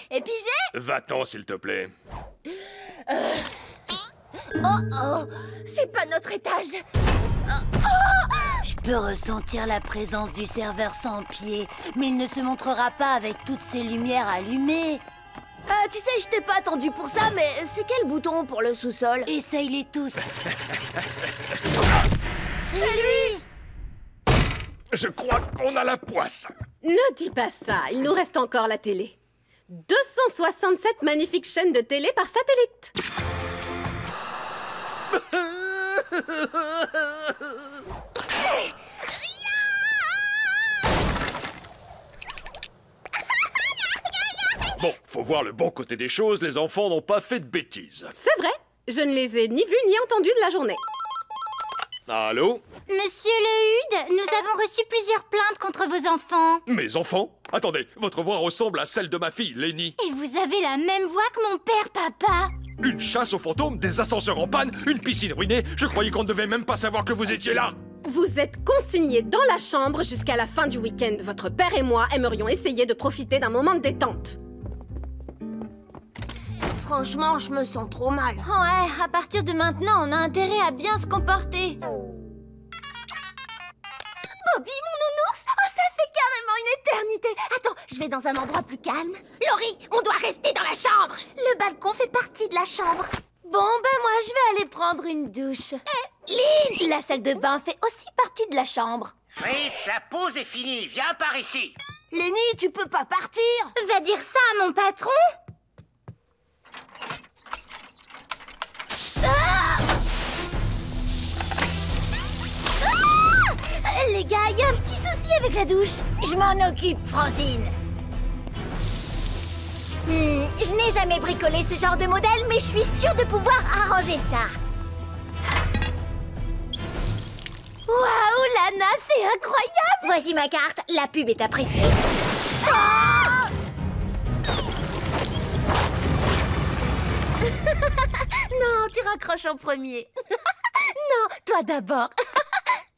Et Pigé?
Va-t'en, s'il te plaît.
Oh, c'est pas notre étage.
Je peux ressentir la présence du serveur sans pied, mais il ne se montrera pas avec toutes ces lumières allumées.
Tu sais, je t'ai pas attendu pour ça, mais c'est quel bouton pour le sous-sol?
Essaye-les tous.
C'est lui.
Je crois qu'on a la poisse.
Ne dis pas ça, il nous reste encore la télé. 267 magnifiques chaînes de télé par satellite.
Bon, faut voir le bon côté des choses, les enfants n'ont pas fait de bêtises.
C'est vrai, je ne les ai ni vus ni entendus de la journée.
Allô?
Monsieur Le Hude, nous avons reçu plusieurs plaintes contre vos enfants.
Mes enfants? Attendez, votre voix ressemble à celle de ma fille, Lenny.
Et vous avez la même voix que mon père, papa.
Une chasse aux fantômes, des ascenseurs en panne, une piscine ruinée. Je croyais qu'on ne devait même pas savoir que vous étiez là.
Vous êtes consignés dans la chambre jusqu'à la fin du week-end. Votre père et moi aimerions essayer de profiter d'un moment de détente.
Franchement, je me sens trop mal.
Ouais, à partir de maintenant, on a intérêt à bien se comporter.
Bobby, mon nounours! Oh, ça fait carrément une éternité! Attends, je vais dans un endroit plus calme. Laurie, on doit rester dans la chambre! Le balcon fait partie de la chambre.
Bon, ben moi, je vais aller prendre une douche.
Lynn! La salle de bain fait aussi partie de la chambre.
Fritz, la pause est finie. Viens par ici.
Lenny, tu peux pas partir!
Va dire ça à mon patron?
Les gars, il y a un petit souci avec la douche.
Je m'en occupe, Francine.
Je n'ai jamais bricolé ce genre de modèle, mais je suis sûre de pouvoir arranger ça. Waouh, Lana, c'est incroyable!
Voici ma carte, la pub est appréciée.
Non, tu raccroches en premier. Non, toi d'abord.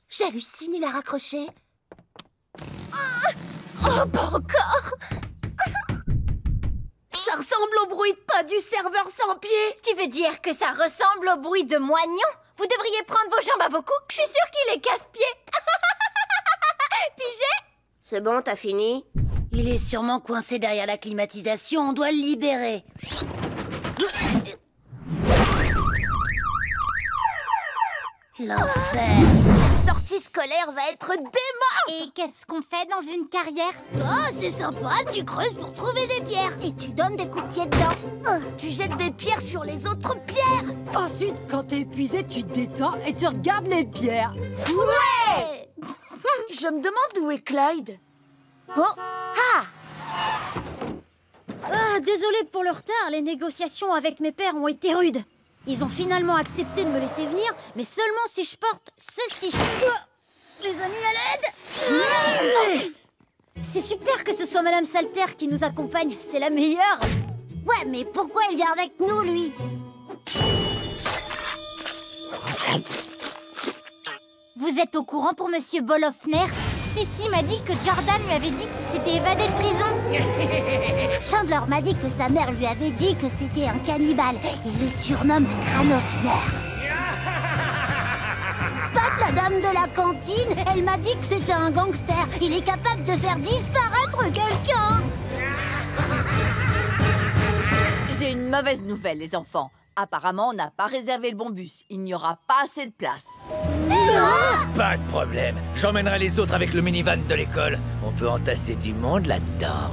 J'hallucine, il a raccroché. Oh, pas encore.
Ça ressemble au bruit de pas du serveur sans pied.
Tu veux dire que ça ressemble au bruit de moignon? Vous devriez prendre vos jambes à vos coups. Je suis sûre qu'il est casse-pied. Pigé?
C'est bon, t'as fini?
Il est sûrement coincé derrière la climatisation, on doit le libérer. L'enfer.
Cette sortie scolaire va être démente.
Et qu'est-ce qu'on fait dans une carrière?
Oh, c'est sympa, tu creuses pour trouver des pierres. Et tu donnes des coups de pied dedans.
Tu jettes des pierres sur les autres pierres.
Ensuite, quand t'es épuisé, tu te détends et tu regardes les pierres.
Ouais. Je me demande où est Clyde. Oh. Ah.
Désolée pour le retard, les négociations avec mes pères ont été rudes. Ils ont finalement accepté de me laisser venir, mais seulement si je porte ceci. Les amis, à l'aide! C'est super que ce soit Madame Salter qui nous accompagne, c'est la meilleure.
Ouais, mais pourquoi il vient avec nous, lui?
Vous êtes au courant pour Monsieur Bolofner? Sissi m'a dit que Jordan lui avait dit qu'il s'était évadé de prison.
Chandler m'a dit que sa mère lui avait dit que c'était un cannibale. Il le surnomme Cranofner. Pat, la dame de la cantine, elle m'a dit que c'était un gangster. Il est capable de faire disparaître quelqu'un.
J'ai une mauvaise nouvelle, les enfants. Apparemment, on n'a pas réservé le bon bus. Il n'y aura pas assez de place.
Pas de problème. J'emmènerai les autres avec le minivan de l'école. On peut entasser du monde là-dedans.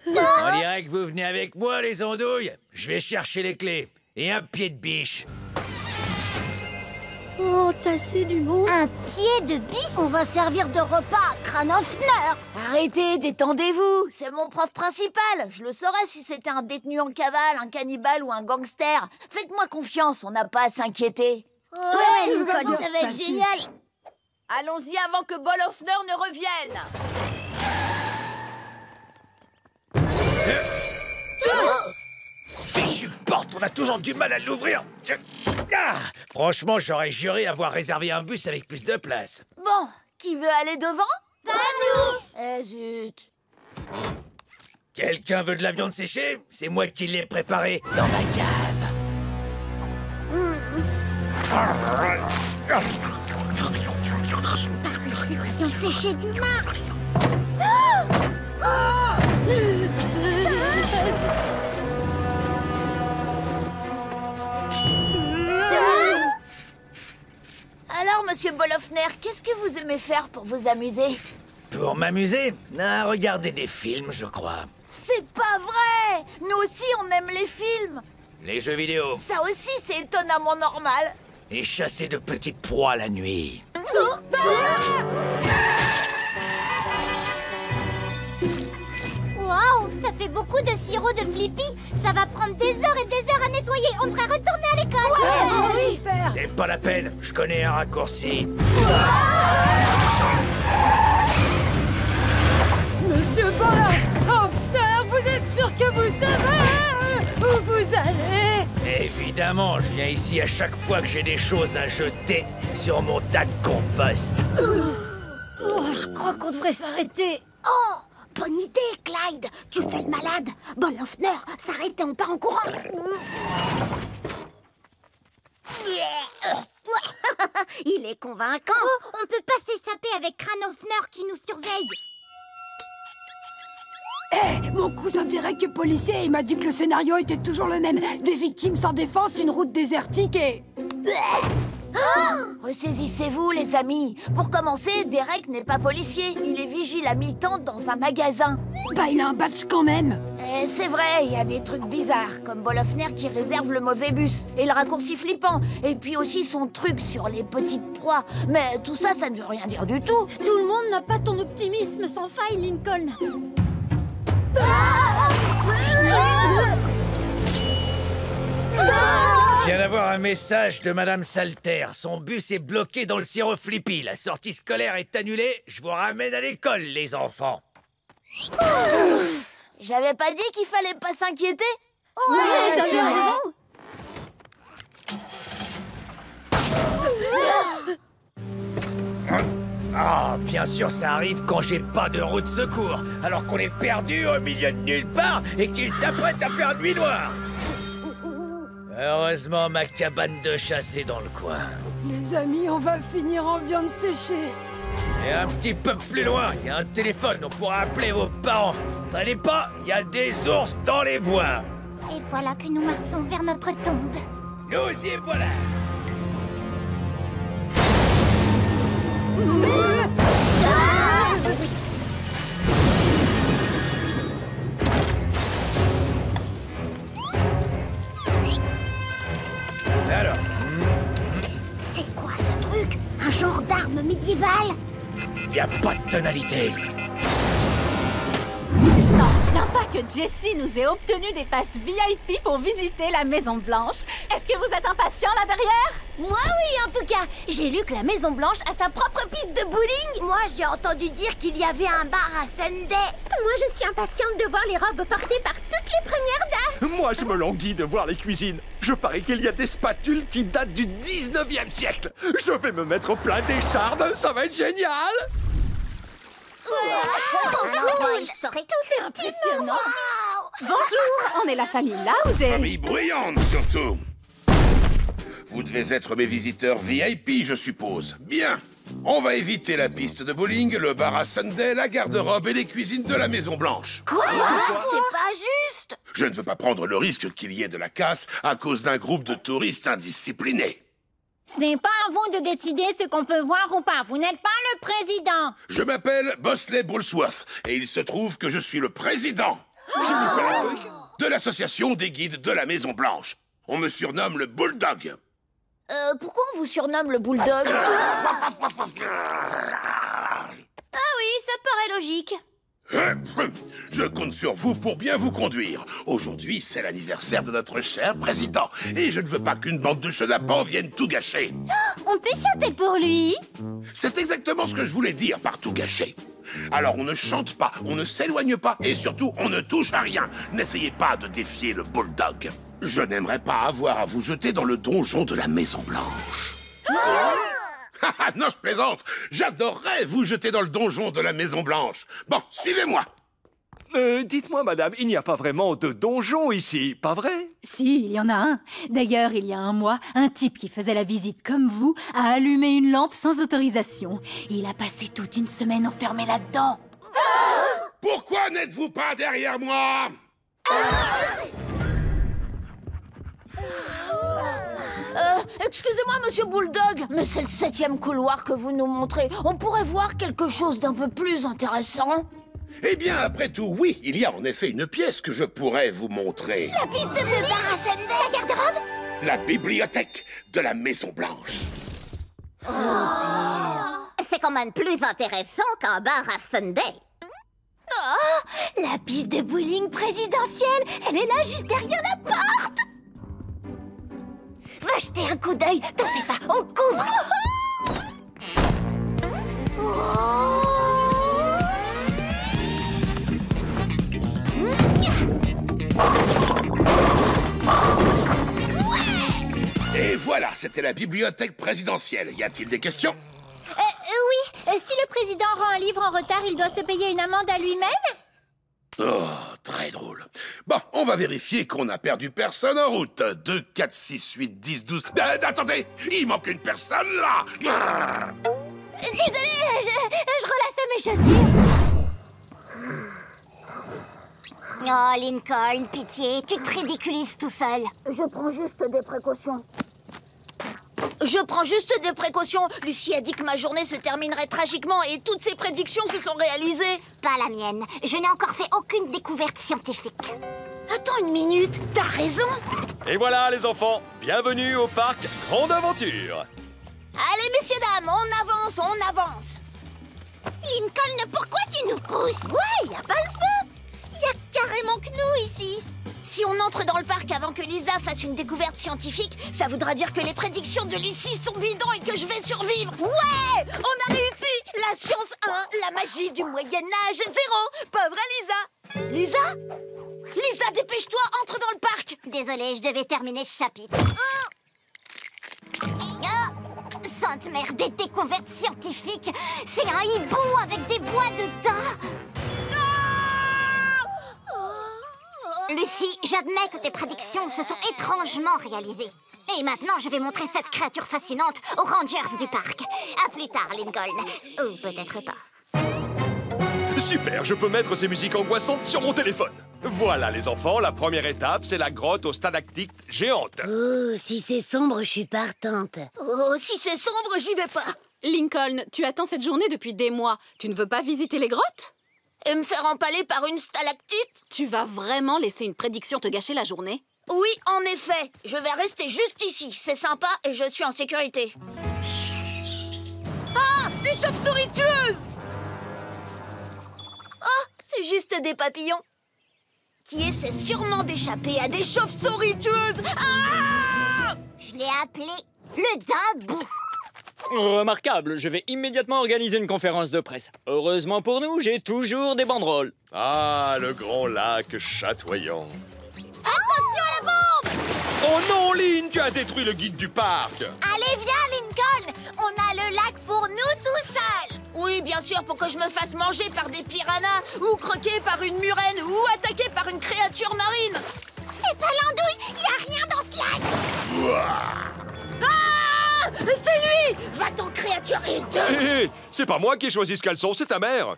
On dirait que vous venez avec moi, les andouilles. Je vais chercher les clés. Et un pied de biche.
Oh, tasser du monde.
Un pied de biche? On va servir de repas à Cranofner.
Arrêtez, détendez-vous. C'est mon prof principal. Je le saurais si c'était un détenu en cavale, un cannibale ou un gangster. Faites-moi confiance, on n'a pas à s'inquiéter.
Ouais, Nicole, ça va être génial.
Allons-y avant que Bolofner ne revienne.
Fichue porte, on a toujours du mal à l'ouvrir. Franchement, j'aurais juré avoir réservé un bus avec plus de place.
Bon, qui veut aller devant?
Pas nous.
Eh zut.
Quelqu'un veut de la viande séchée? C'est moi qui l'ai préparée dans ma cave.
C'est la viande séchée d'humain.
Alors, monsieur Bolofner, qu'est-ce que vous aimez faire pour vous amuser?
Pour m'amuser? Regarder des films, je crois.
C'est pas vrai! Nous aussi, on aime les films.
Les jeux vidéo.
Ça aussi, c'est étonnamment normal.
Et chasser de petites proies la nuit.
Waouh, ça fait beaucoup de sirop de Flippy. Ça va prendre des heures et des heures à nettoyer. On devrait retourner à l'école.
Ouais, super.
C'est pas la peine, je connais un raccourci.
Monsieur Bolofner, vous êtes sûr que vous savez où vous allez?
Et Évidemment, je viens ici à chaque fois que j'ai des choses à jeter sur mon tas de compost.
Oh, je crois qu'on devrait s'arrêter.
Oh, bonne idée, Clyde. Tu fais le malade. Bolofner, s'arrête et on part en courant. Il est convaincant.
Oh, on peut pas s'échapper avec Kranofner qui nous surveille.
Mon cousin Derek est policier et il m'a dit que le scénario était toujours le même. Des victimes sans défense, une route désertique et...
Ressaisissez-vous, les amis. Pour commencer, Derek n'est pas policier. Il est vigile à mi-temps dans un magasin.
Bah, il a un badge quand même.
C'est vrai, il y a des trucs bizarres, comme Bolofner qui réserve le mauvais bus, et le raccourci flippant, et puis aussi son truc sur les petites proies. Mais tout ça, ça ne veut rien dire du tout.
Tout le monde n'a pas ton optimisme sans faille, Lincoln.
Je viens d'avoir un message de Madame Salter. Son bus est bloqué dans le sirop Flippy. La sortie scolaire est annulée. Je vous ramène à l'école, les enfants.
J'avais pas dit qu'il fallait pas s'inquiéter.
Ouais, t'avais raison.
Ah, bien sûr, ça arrive quand j'ai pas de roue de secours, alors qu'on est perdu au milieu de nulle part et qu'il s'apprête à faire nuit noire. Heureusement, ma cabane de chasse est dans le coin.
Les amis, on va finir en viande séchée.
Et un petit peu plus loin, il y a un téléphone, on pourra appeler vos parents. Traînez pas, il y a des ours dans les bois.
Et voilà que nous marchons vers notre tombe.
Nous y voilà. Alors,
c'est quoi ce truc? Un genre d'arme médiévale?
y a pas de tonalité.
Je n'en reviens pas que Jessie nous ait obtenu des passes VIP pour visiter la Maison Blanche. Est-ce que vous êtes impatients là derrière?
Moi oui, en tout cas. J'ai lu que la Maison Blanche a sa propre piste de bowling. Moi, j'ai entendu dire qu'il y avait un bar à Sunday. Moi, je suis impatiente de voir les robes portées par toutes les premières dames.
Moi, je me languis de voir les cuisines. Je parie qu'il y a des spatules qui datent du 19e siècle. Je vais me mettre au plein d'échardes, ça va être génial.
Tout est impressionnant. Bonjour, on est la famille Loud et...
Famille bruyante, surtout. Vous devez être mes visiteurs VIP, je suppose. Bien. On va éviter la piste de bowling, le bar à Sunday, la garde-robe et les cuisines de la Maison Blanche.
Quoi? C'est pas juste.
Je ne veux pas prendre le risque qu'il y ait de la casse à cause d'un groupe de touristes indisciplinés.
Ce n'est pas à vous de décider ce qu'on peut voir ou pas. Vous n'êtes pas le président.
Je m'appelle Bosley Bullsworth et il se trouve que je suis le président de l'association des guides de la Maison Blanche. On me surnomme le Bulldog.
Pourquoi on vous surnomme le Bulldog?
Ah oui, ça paraît logique.
Je compte sur vous pour bien vous conduire. Aujourd'hui, c'est l'anniversaire de notre cher président. Et je ne veux pas qu'une bande de chenapans vienne tout gâcher.
On peut chanter pour lui?
C'est exactement ce que je voulais dire par tout gâcher. Alors on ne chante pas, on ne s'éloigne pas et surtout on ne touche à rien. N'essayez pas de défier le Bulldog. Je n'aimerais pas avoir à vous jeter dans le donjon de la Maison Blanche. Non, je plaisante. J'adorerais vous jeter dans le donjon de la Maison Blanche. Bon, suivez-moi.
Dites-moi, madame, il n'y a pas vraiment de donjon ici, pas vrai?
Si, il y en a un. D'ailleurs, il y a un mois, un type qui faisait la visite comme vous a allumé une lampe sans autorisation. Il a passé toute une semaine enfermé là-dedans.
Pourquoi n'êtes-vous pas derrière moi?
Excusez-moi, monsieur Bulldog, mais c'est le 7e couloir que vous nous montrez. On pourrait voir quelque chose d'un peu plus intéressant.
Eh bien, après tout, oui, il y a en effet une pièce que je pourrais vous montrer.
La piste de bar à Sunday, la garde-robe?
La bibliothèque de la Maison Blanche.
C'est quand même plus intéressant qu'un bar à Sunday.
Oh, la piste de bowling présidentielle, elle est là juste derrière la porte. Va jeter un coup d'œil, t'en fais pas, on couvre.
c'était la bibliothèque présidentielle. Y a-t-il des questions?
Oui, si le président rend un livre en retard, il doit se payer une amende à lui-même?
Oh, très drôle. Bon, on va vérifier qu'on n'a perdu personne en route. 2, 4, 6, 8, 10, 12... Attendez, il manque une personne, là.
Désolée, je relassais mes chaussures.
Oh, Lincoln, pitié, tu te ridiculises tout seul.
Je prends juste des précautions.
Je prends juste des précautions. Lucie a dit que ma journée se terminerait tragiquement et toutes ses prédictions se sont réalisées.
Pas la mienne. Je n'ai encore fait aucune découverte scientifique.
Attends une minute, t'as raison.
Et voilà les enfants, bienvenue au parc Grande Aventure.
Allez messieurs dames, on avance.
Lincoln, pourquoi tu nous pousses? Ouais, y a pas le feu. Y a carrément que nous ici.
Si on entre dans le parc avant que Lisa fasse une découverte scientifique, ça voudra dire que les prédictions de Lucie sont bidons et que je vais survivre. Ouais, on a réussi. La science 1, la magie du Moyen-Âge 0. Pauvre Lisa. Lisa, dépêche-toi, entre dans le parc.
Désolée, je devais terminer ce chapitre. Sainte mère des découvertes scientifiques. C'est un hibou avec des bois dedans. Lucie, j'admets que tes prédictions se sont étrangement réalisées. Et maintenant, je vais montrer cette créature fascinante aux Rangers du parc. À plus tard, Lincoln. Ou peut-être pas.
Super, je peux mettre ces musiques angoissantes sur mon téléphone. Voilà les enfants, la première étape, c'est la grotte aux stalactites géantes.
Oh, si c'est sombre, je suis partante.
Oh, si c'est sombre, j'y vais pas.
Lincoln, tu attends cette journée depuis des mois. Tu ne veux pas visiter les grottes?
Et me faire empaler par une stalactite?
Tu vas vraiment laisser une prédiction te gâcher la journée?
Oui, en effet. Je vais rester juste ici. C'est sympa et je suis en sécurité. Ah, des chauves-souris tueuses! Oh, c'est juste des papillons. Qui essaient sûrement d'échapper à des chauves-souris tueuses. Ah!
Je l'ai appelé le dindou.
Remarquable, je vais immédiatement organiser une conférence de presse. Heureusement pour nous, j'ai toujours des banderoles.
Ah, le grand lac chatoyant.
Attention à la bombe!
Oh non, Lynn, tu as détruit le guide du parc.
Allez, viens, Lincoln! On a le lac pour nous tout seuls!
Oui, bien sûr, pour que je me fasse manger par des piranhas, ou croquer par une murène, ou attaquer par une créature marine.
Fais pas l'andouille! Y a rien dans ce lac!
Ah! C'est lui! Va-t'en, créature hideuse!
Hé, c'est pas moi qui ai choisi ce caleçon, c'est ta mère.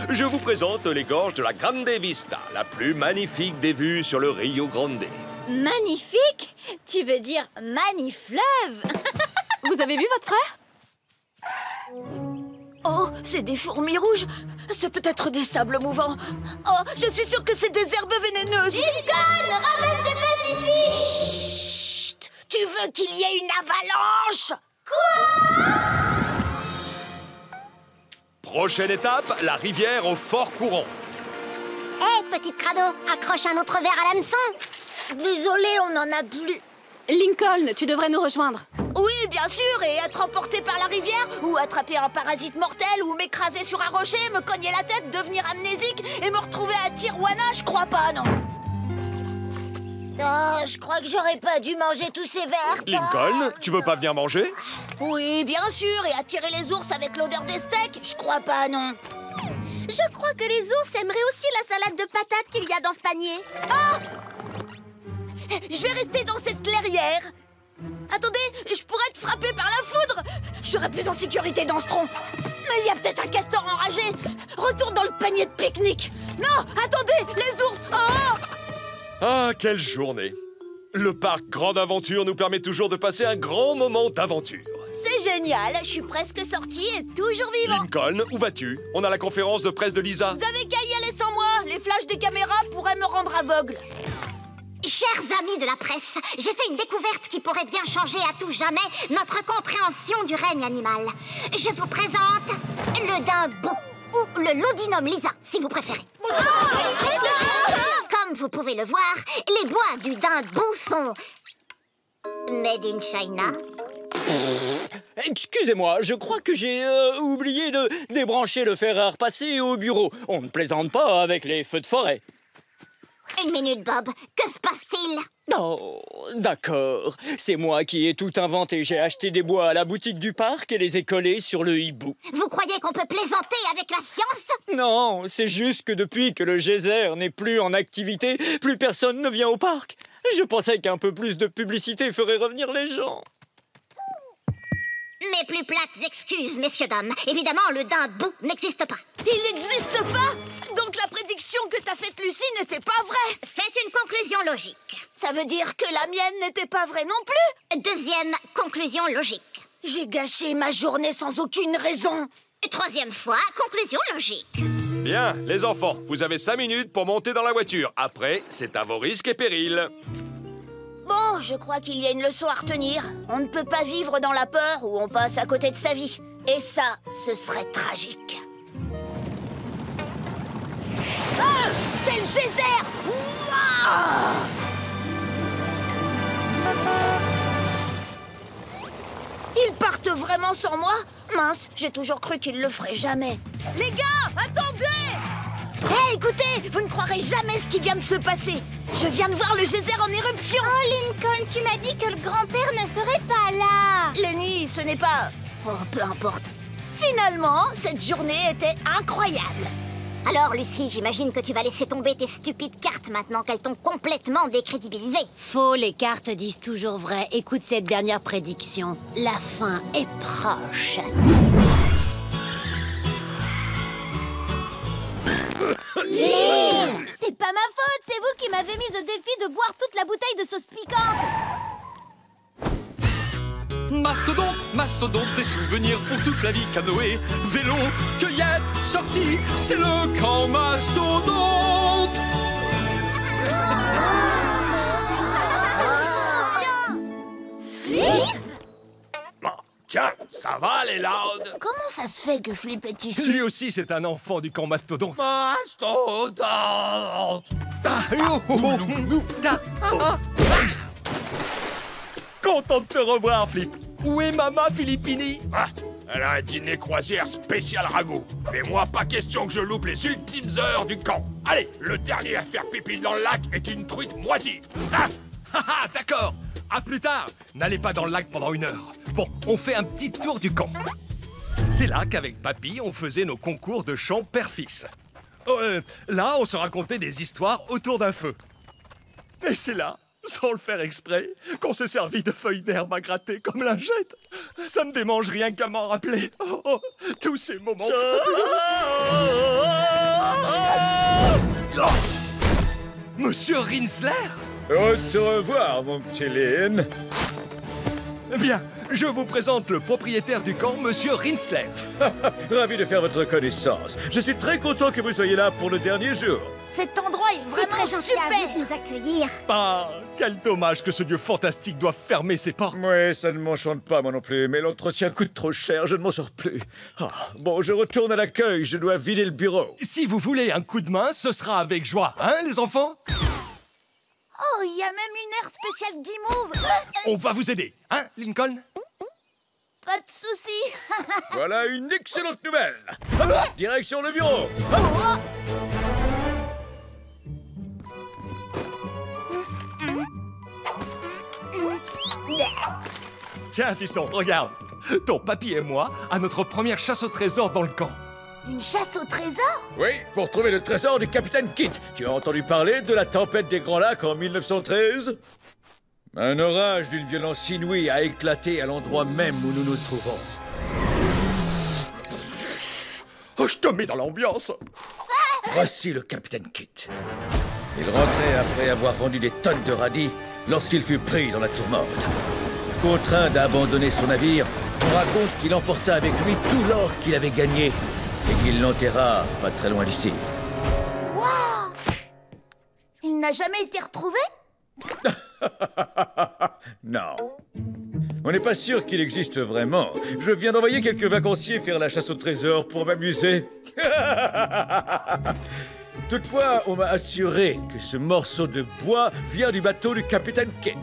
Je vous présente les gorges de la Grande Vista, la plus magnifique des vues sur le Rio Grande.
Magnifique? Tu veux dire manifleuve?
Vous avez vu votre frère?
Oh, c'est des fourmis rouges. C'est peut-être des sables mouvants. Oh, je suis sûre que c'est des herbes vénéneuses.
Lincoln, ramène tes fesses ici!
Chut! Tu veux qu'il y ait une avalanche?
Quoi?
Prochaine étape, la rivière au fort courant.
Hé, petite crado, accroche un autre verre à l'hameçon.
Désolée, on n'en a plus.
Lincoln, tu devrais nous rejoindre.
Oui, bien sûr, et être emporté par la rivière, ou attraper un parasite mortel, ou m'écraser sur un rocher, me cogner la tête, devenir amnésique, et me retrouver à Tijuana, je crois pas, non.
Oh, je crois que j'aurais pas dû manger tous ces verres.
Lincoln, tu veux pas venir manger?
Oui, bien sûr, et attirer les ours avec l'odeur des steaks, je crois pas, non.
Je crois que les ours aimeraient aussi la salade de patates qu'il y a dans ce panier.
Ah! Je vais rester dans cette clairière. Attendez, je pourrais être frappé par la foudre. Je serais plus en sécurité dans ce tronc. Mais il y a peut-être un castor enragé. Retourne dans le panier de pique-nique. Non, attendez, les ours. Oh!
Ah, quelle journée! Le parc Grande Aventure nous permet toujours de passer un grand moment d'aventure.
C'est génial, je suis presque sortie et toujours vivant.
Lincoln, où vas-tu? On a la conférence de presse de Lisa.
Vous avez qu'à y aller sans moi. Les flashs des caméras pourraient me rendre aveugle.
Chers amis de la presse, j'ai fait une découverte qui pourrait bien changer à tout jamais notre compréhension du règne animal. Je vous présente le dindou, ou le Ludinum Lisa, si vous préférez. Comme vous pouvez le voir, les bois du dindou sont made in China.
Excusez-moi, je crois que j'ai oublié de débrancher le fer à repasser au bureau. On ne plaisante pas avec les feux de forêt.
Une minute, Bob. Que se passe-t-il?
Oh, d'accord. C'est moi qui ai tout inventé. J'ai acheté des bois à la boutique du parc et les ai collés sur le hibou.
Vous croyez qu'on peut plaisanter avec la science?
Non, c'est juste que depuis que le geyser n'est plus en activité, plus personne ne vient au parc. Je pensais qu'un peu plus de publicité ferait revenir les gens.
Mes plus plates excuses, messieurs dames. Évidemment, le Dimbu n'existe pas.
Il n'existe pas? Donc la prédiction que t'as faite, Lucie, n'était pas vraie?
Faites une conclusion logique.
Ça veut dire que la mienne n'était pas vraie non plus?
Deuxième conclusion logique.
J'ai gâché ma journée sans aucune raison.
Troisième fois, conclusion logique.
Bien, les enfants, vous avez 5 minutes pour monter dans la voiture. Après, c'est à vos risques et périls.
Bon, je crois qu'il y a une leçon à retenir. On ne peut pas vivre dans la peur où on passe à côté de sa vie. Et ça, ce serait tragique. Ah! C'est le geyser! Ouah! Ils partent vraiment sans moi? Mince, j'ai toujours cru qu'ils le feraient jamais. Les gars, attendez! Hé, écoutez, vous ne croirez jamais ce qui vient de se passer. Je viens de voir le geyser en éruption.
Oh, Lincoln, tu m'as dit que le grand-père ne serait pas là.
Lenny, ce n'est pas... Oh, peu importe. Finalement, cette journée était incroyable.
Alors, Lucie, j'imagine que tu vas laisser tomber tes stupides cartes maintenant qu'elles t'ont complètement décrédibilisée.
Faux, les cartes disent toujours vrai. Écoute cette dernière prédiction. La fin est proche.
C'est pas ma faute, c'est vous qui m'avez mise au défi de boire toute la bouteille de sauce piquante.
Mastodonte, des souvenirs pour toute la vie, canoë, vélo, cueillette, sortie, c'est le camp mastodonte.
Flip?
Tiens, ça va les Loud?
Comment ça se fait que Flip est ici?
Lui aussi, c'est un enfant du camp mastodonte. Mastodonte! Content de te revoir, Flip. Où est Mama Filippini?
Elle a un dîner croisière spécial ragoût. Mais moi, pas question que je loupe les ultimes heures du camp. Allez, le dernier à faire pipi dans le lac est une truite moisie.
D'accord. À plus tard. N'allez pas dans le lac pendant 1 heure. Bon, on fait un petit tour du camp. C'est là qu'avec Papy, on faisait nos concours de chant père-fils. Là, on se racontait des histoires autour d'un feu. Et c'est là, sans le faire exprès, qu'on s'est servi de feuilles d'herbe à gratter comme lingette. Ça me démange rien qu'à m'en rappeler. Tous ces moments Monsieur Rinsler?
Te revoir, mon petit Lynn.
Bien, je vous présente le propriétaire du camp, Monsieur Rinsler.
Ravi de faire votre connaissance. Je suis très content que vous soyez là pour le dernier jour.
Cet endroit est vraiment
très gentil
super.
à vous de nous accueillir.
Ah, quel dommage que ce lieu fantastique doive fermer ses portes.
Oui, ça ne m'enchante pas, moi non plus, mais l'entretien coûte trop cher, je ne m'en sors plus. Bon, je retourne à l'accueil, je dois vider le bureau.
Si vous voulez un coup de main, ce sera avec joie, hein, les enfants?
Oh, il y a même une aire spéciale Guimauve.
On va vous aider, hein, Lincoln?
Pas de soucis.
Voilà une excellente nouvelle. Hop, direction le bureau.
Tiens, fiston, regarde. Ton papy et moi, à notre première chasse au trésor dans le camp.
Une chasse au trésor?
Oui, pour trouver le trésor du capitaine Kidd. Tu as entendu parler de la tempête des Grands Lacs en 1913? Un orage d'une violence inouïe a éclaté à l'endroit même où nous nous trouvons.
Oh, je te mets dans l'ambiance.
Voici le capitaine Kidd. Il rentrait après avoir vendu des tonnes de radis lorsqu'il fut pris dans la tourmente. Contraint d'abandonner son navire, on raconte qu'il emporta avec lui tout l'or qu'il avait gagné et qu'il l'enterra pas très loin d'ici.
Waouh! Il n'a jamais été retrouvé?
Non. On n'est pas sûr qu'il existe vraiment. Je viens d'envoyer quelques vacanciers faire la chasse au trésor pour m'amuser. Toutefois, on m'a assuré que ce morceau de bois vient du bateau du capitaine Kidd.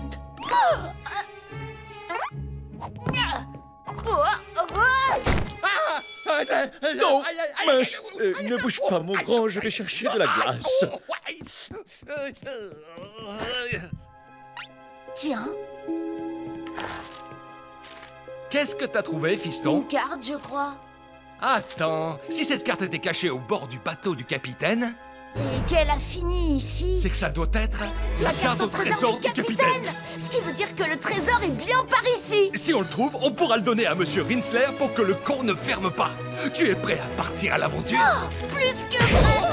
Non, mince, ne bouge pas, mon grand, je vais chercher de la glace.
Tiens.
Qu'est-ce que t'as trouvé, fiston?
Une carte, je crois.
Attends, si cette carte était cachée au bord du bateau du capitaine...
Et qu'elle a fini ici...
C'est que ça doit être la carte au trésor du capitaine.
Ce qui veut dire que le trésor est bien par ici.
Si on le trouve, on pourra le donner à Monsieur Rinsler pour que le camp ne ferme pas. Tu es prêt à partir à l'aventure?
Oh, plus que prêt.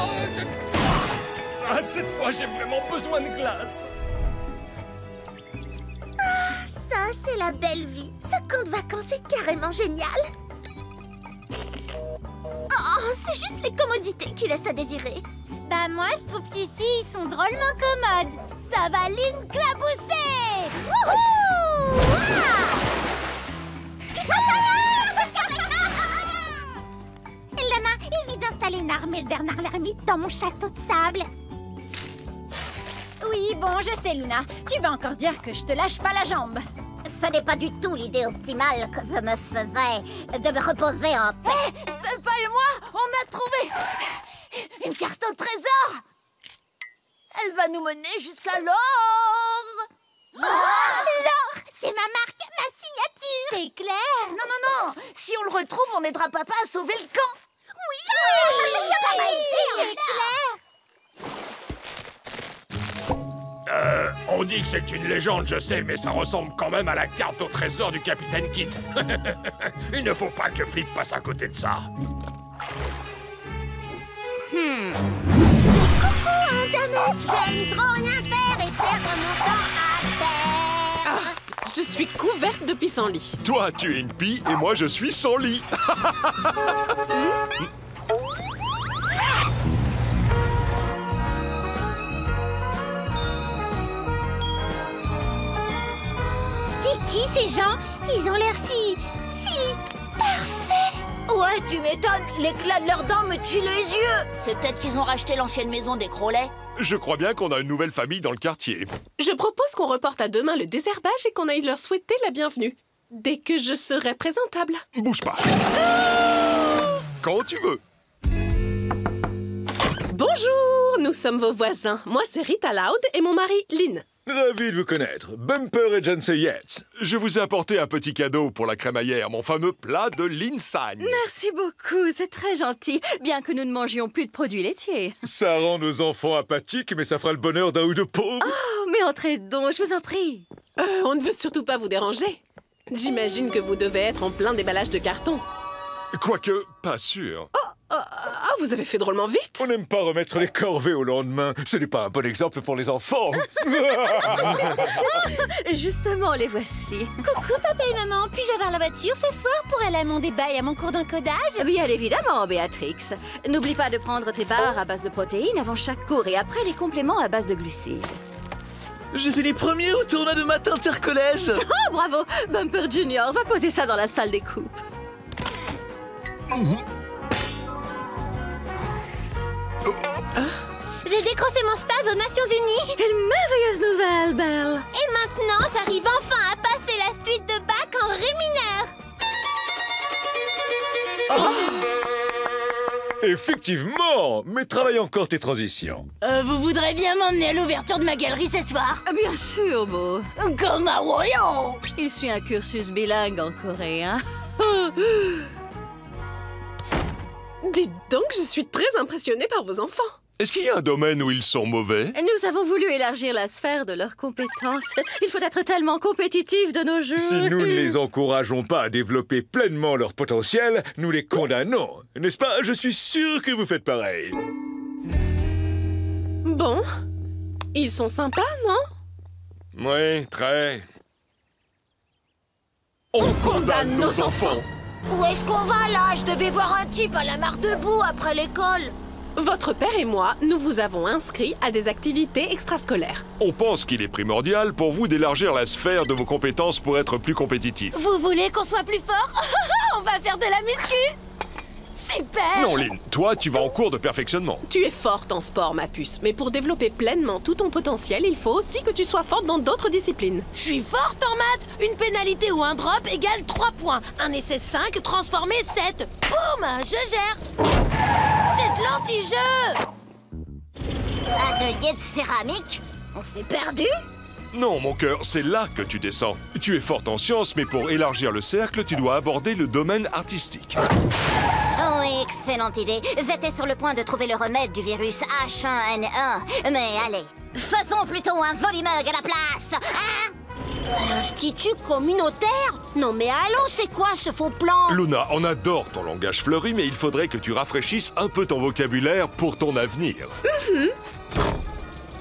Ah, cette fois, j'ai vraiment besoin de glace.
Ah, ça, c'est la belle vie. Ce camp de vacances est carrément génial. Oh, c'est juste les commodités qui laissent à désirer.
Bah moi, je trouve qu'ici, ils sont drôlement commodes. Ça va l'inclabousser. Wouhou!
Lana, évite d'installer une armée de Bernard l'ermite dans mon château de sable.
Oui, bon, je sais, Luna. Tu vas encore dire que je te lâche pas la jambe.
Ce n'est pas du tout l'idée optimale que je me faisais de me reposer en paix.
Papa et moi, on a trouvé une carte au trésor. Elle va nous mener jusqu'à l'or.
L'or, c'est ma marque, ma signature.
C'est clair.
Non, non, non. Si on le retrouve, on aidera papa à sauver le camp.
Oui, ça va être
clair. On dit que c'est une légende, je sais, mais ça ressemble quand même à la carte au trésor du capitaine Kit. Il ne faut pas que Flip passe à côté de ça.
Coucou Internet, j'aime trop rien faire et perdre mon temps à terre.
Ah, je suis couverte de pissenlit.
Toi, tu es une pie et moi, je suis sans lit.
C'est qui ces gens? Ils ont l'air si parfaits.
Ouais, tu m'étonnes. L'éclat de leurs dents me tue les yeux. C'est peut-être qu'ils ont racheté l'ancienne maison des Crowley.
Je crois bien qu'on a une nouvelle famille dans le quartier.
Je propose qu'on reporte à demain le désherbage et qu'on aille leur souhaiter la bienvenue. Dès que je serai présentable.
Bouge pas. Quand tu veux.
Bonjour, nous sommes vos voisins. Moi, c'est Rita Loud et mon mari, Lynn.
Ravi de vous connaître. Bumper et Jancy Yates.
Je vous ai apporté un petit cadeau pour la crémaillère, mon fameux plat de linsagne.
Merci beaucoup, c'est très gentil, bien que nous ne mangions plus de produits laitiers.
Ça rend nos enfants apathiques, mais ça fera le bonheur d'un ou deux pauvres.
Oh, mais entrez donc, je vous en prie.
On ne veut surtout pas vous déranger. J'imagine que vous devez être en plein déballage de carton.
Quoique, pas sûr.
Vous avez fait drôlement vite.
On n'aime pas remettre les corvées au lendemain. Ce n'est pas un bon exemple pour les enfants.
Justement, les voici. Coucou, papa et maman. Puis-je avoir la voiture ce soir pour aller à mon débat et à mon cours d'encodage? Bien évidemment, Béatrix. N'oublie pas de prendre tes barres à base de protéines avant chaque cours et après les compléments à base de glucides.
J'ai fait les premiers au tournoi de maths intercollège.
Oh, bravo! Bumper Junior, va poser ça dans la salle des coupes.
J'ai décroché mon stage aux Nations Unies.
Quelle merveilleuse nouvelle, Belle.
Et maintenant, j'arrive enfin à passer la suite de bac en ré mineur.
Effectivement, mais travaille encore tes transitions.
Vous voudrez bien m'emmener à l'ouverture de ma galerie ce soir?
Bien sûr, Beau.
Comme à Woyo.
Il suit un cursus bilingue en coréen.
Dites donc, je suis très impressionnée par vos enfants.
Est-ce qu'il y a un domaine où ils sont mauvais?
Nous avons voulu élargir la sphère de leurs compétences. Il faut être tellement compétitif de nos jours.
Si nous ne les encourageons pas à développer pleinement leur potentiel, nous les condamnons. N'est-ce pas? Je suis sûr que vous faites pareil.
Bon. Ils sont sympas, non?
Oui, très. On condamne nos enfants.
Où est-ce qu'on va là? Je devais voir un type à la mare debout après l'école.
Votre père et moi, nous vous avons inscrits à des activités extrascolaires.
On pense qu'il est primordial pour vous d'élargir la sphère de vos compétences pour être plus compétitif.
Vous voulez qu'on soit plus fort? On va faire de la muscu. Super!
Non, Lynn, toi, tu vas en cours de perfectionnement.
Tu es forte en sport, ma puce, mais pour développer pleinement tout ton potentiel, il faut aussi que tu sois forte dans d'autres disciplines.
Je suis forte en maths. Une pénalité ou un drop égale 3 points. Un essai 5 transformé 7. Boum! Je gère. C'est de l'anti-jeu.
Atelier de céramique? On s'est perdu?
Non, mon cœur, c'est là que tu descends. Tu es forte en sciences, mais pour élargir le cercle, tu dois aborder le domaine artistique.
Oh oui, excellente idée. J'étais sur le point de trouver le remède du virus H1N1. Mais allez, faisons plutôt un volumug à la place, hein?
L'Institut communautaire? Non mais allons, c'est quoi ce faux plan?
Luna, on adore ton langage fleuri, mais il faudrait que tu rafraîchisses un peu ton vocabulaire pour ton avenir.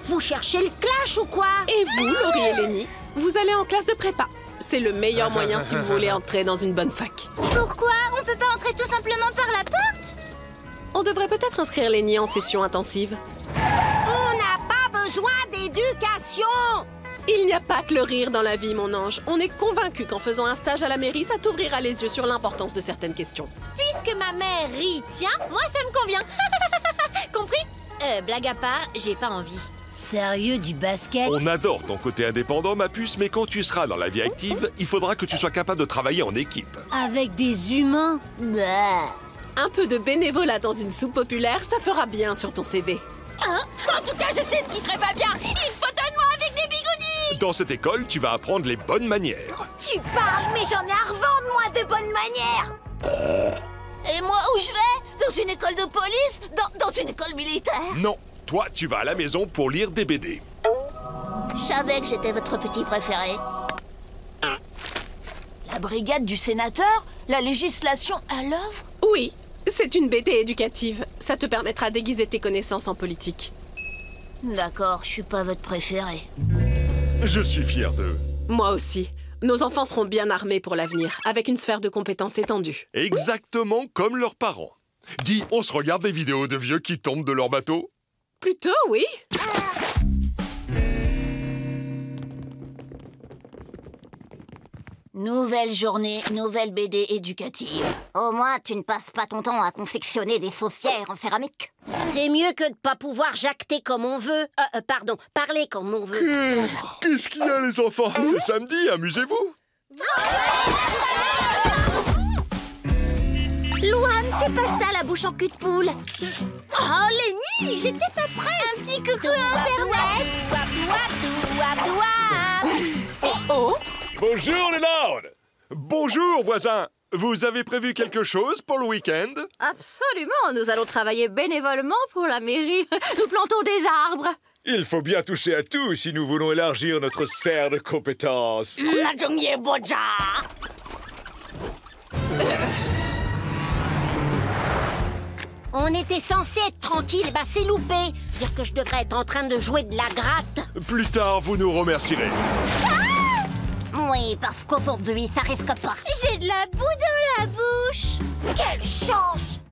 Vous cherchez le clash ou quoi?
Et vous, Laurie et Lenny, vous allez en classe de prépa. C'est le meilleur moyen si vous voulez entrer dans une bonne fac.
Pourquoi? On peut pas entrer tout simplement par la porte?
On devrait peut-être inscrire Lenny en session intensive.
On n'a pas besoin d'éducation!
Il n'y a pas que le rire dans la vie, mon ange. On est convaincus qu'en faisant un stage à la mairie, ça t'ouvrira les yeux sur l'importance de certaines questions.
Puisque ma mère rit, tiens, moi ça me convient. Compris? Blague à part, j'ai pas envie.
Sérieux, du basket?
On adore ton côté indépendant, ma puce, mais quand tu seras dans la vie active, il faudra que tu sois capable de travailler en équipe.
Avec des humains? Bah.
Un peu de bénévolat dans une soupe populaire, ça fera bien sur ton CV.
Hein? En tout cas, je sais ce qui ferait pas bien. Une photo de moi avec des bigoudis!
Dans cette école, tu vas apprendre les bonnes manières.
Tu parles, mais j'en ai à revendre, moi, de bonnes manières!
Et moi, où je vais? Dans une école de police? Dans une école militaire?
Non, toi, tu vas à la maison pour lire des BD.
Je savais que j'étais votre petit préféré. La brigade du sénateur? La législation à l'œuvre?
Oui, c'est une BD éducative. Ça te permettra d'aiguiser tes connaissances en politique.
D'accord, je suis pas votre préféré.
Je suis fier d'eux.
Moi aussi. Nos enfants seront bien armés pour l'avenir, avec une sphère de compétences étendue.
Exactement comme leurs parents. Dis, on se regarde des vidéos de vieux qui tombent de leur bateau?
Plutôt, oui.
Nouvelle journée, nouvelle BD éducative.
Au moins, tu ne passes pas ton temps à confectionner des saucières en céramique.
C'est mieux que de pas pouvoir jacter comme on veut. Pardon, parler comme on veut.
Qu'est-ce qu'il y a, les enfants? C'est samedi, amusez-vous.
Louane, c'est pas ça la bouche en cul de poule. Oh, Lenny, j'étais pas prête.
Un petit coucou à Internet.
Oh.
Bonjour, les lords. Bonjour, voisin. Vous avez prévu quelque chose pour le week-end?
Absolument, nous allons travailler bénévolement pour la mairie. Nous plantons des arbres.
Il faut bien toucher à tout si nous voulons élargir notre sphère de compétences.
On était censé être tranquille, bah c'est loupé. Dire que je devrais être en train de jouer de la gratte.
Plus tard, vous nous remercierez.
Oui, parce qu'aujourd'hui, ça risque pas.
J'ai de la boue dans la bouche.
Quelle chance!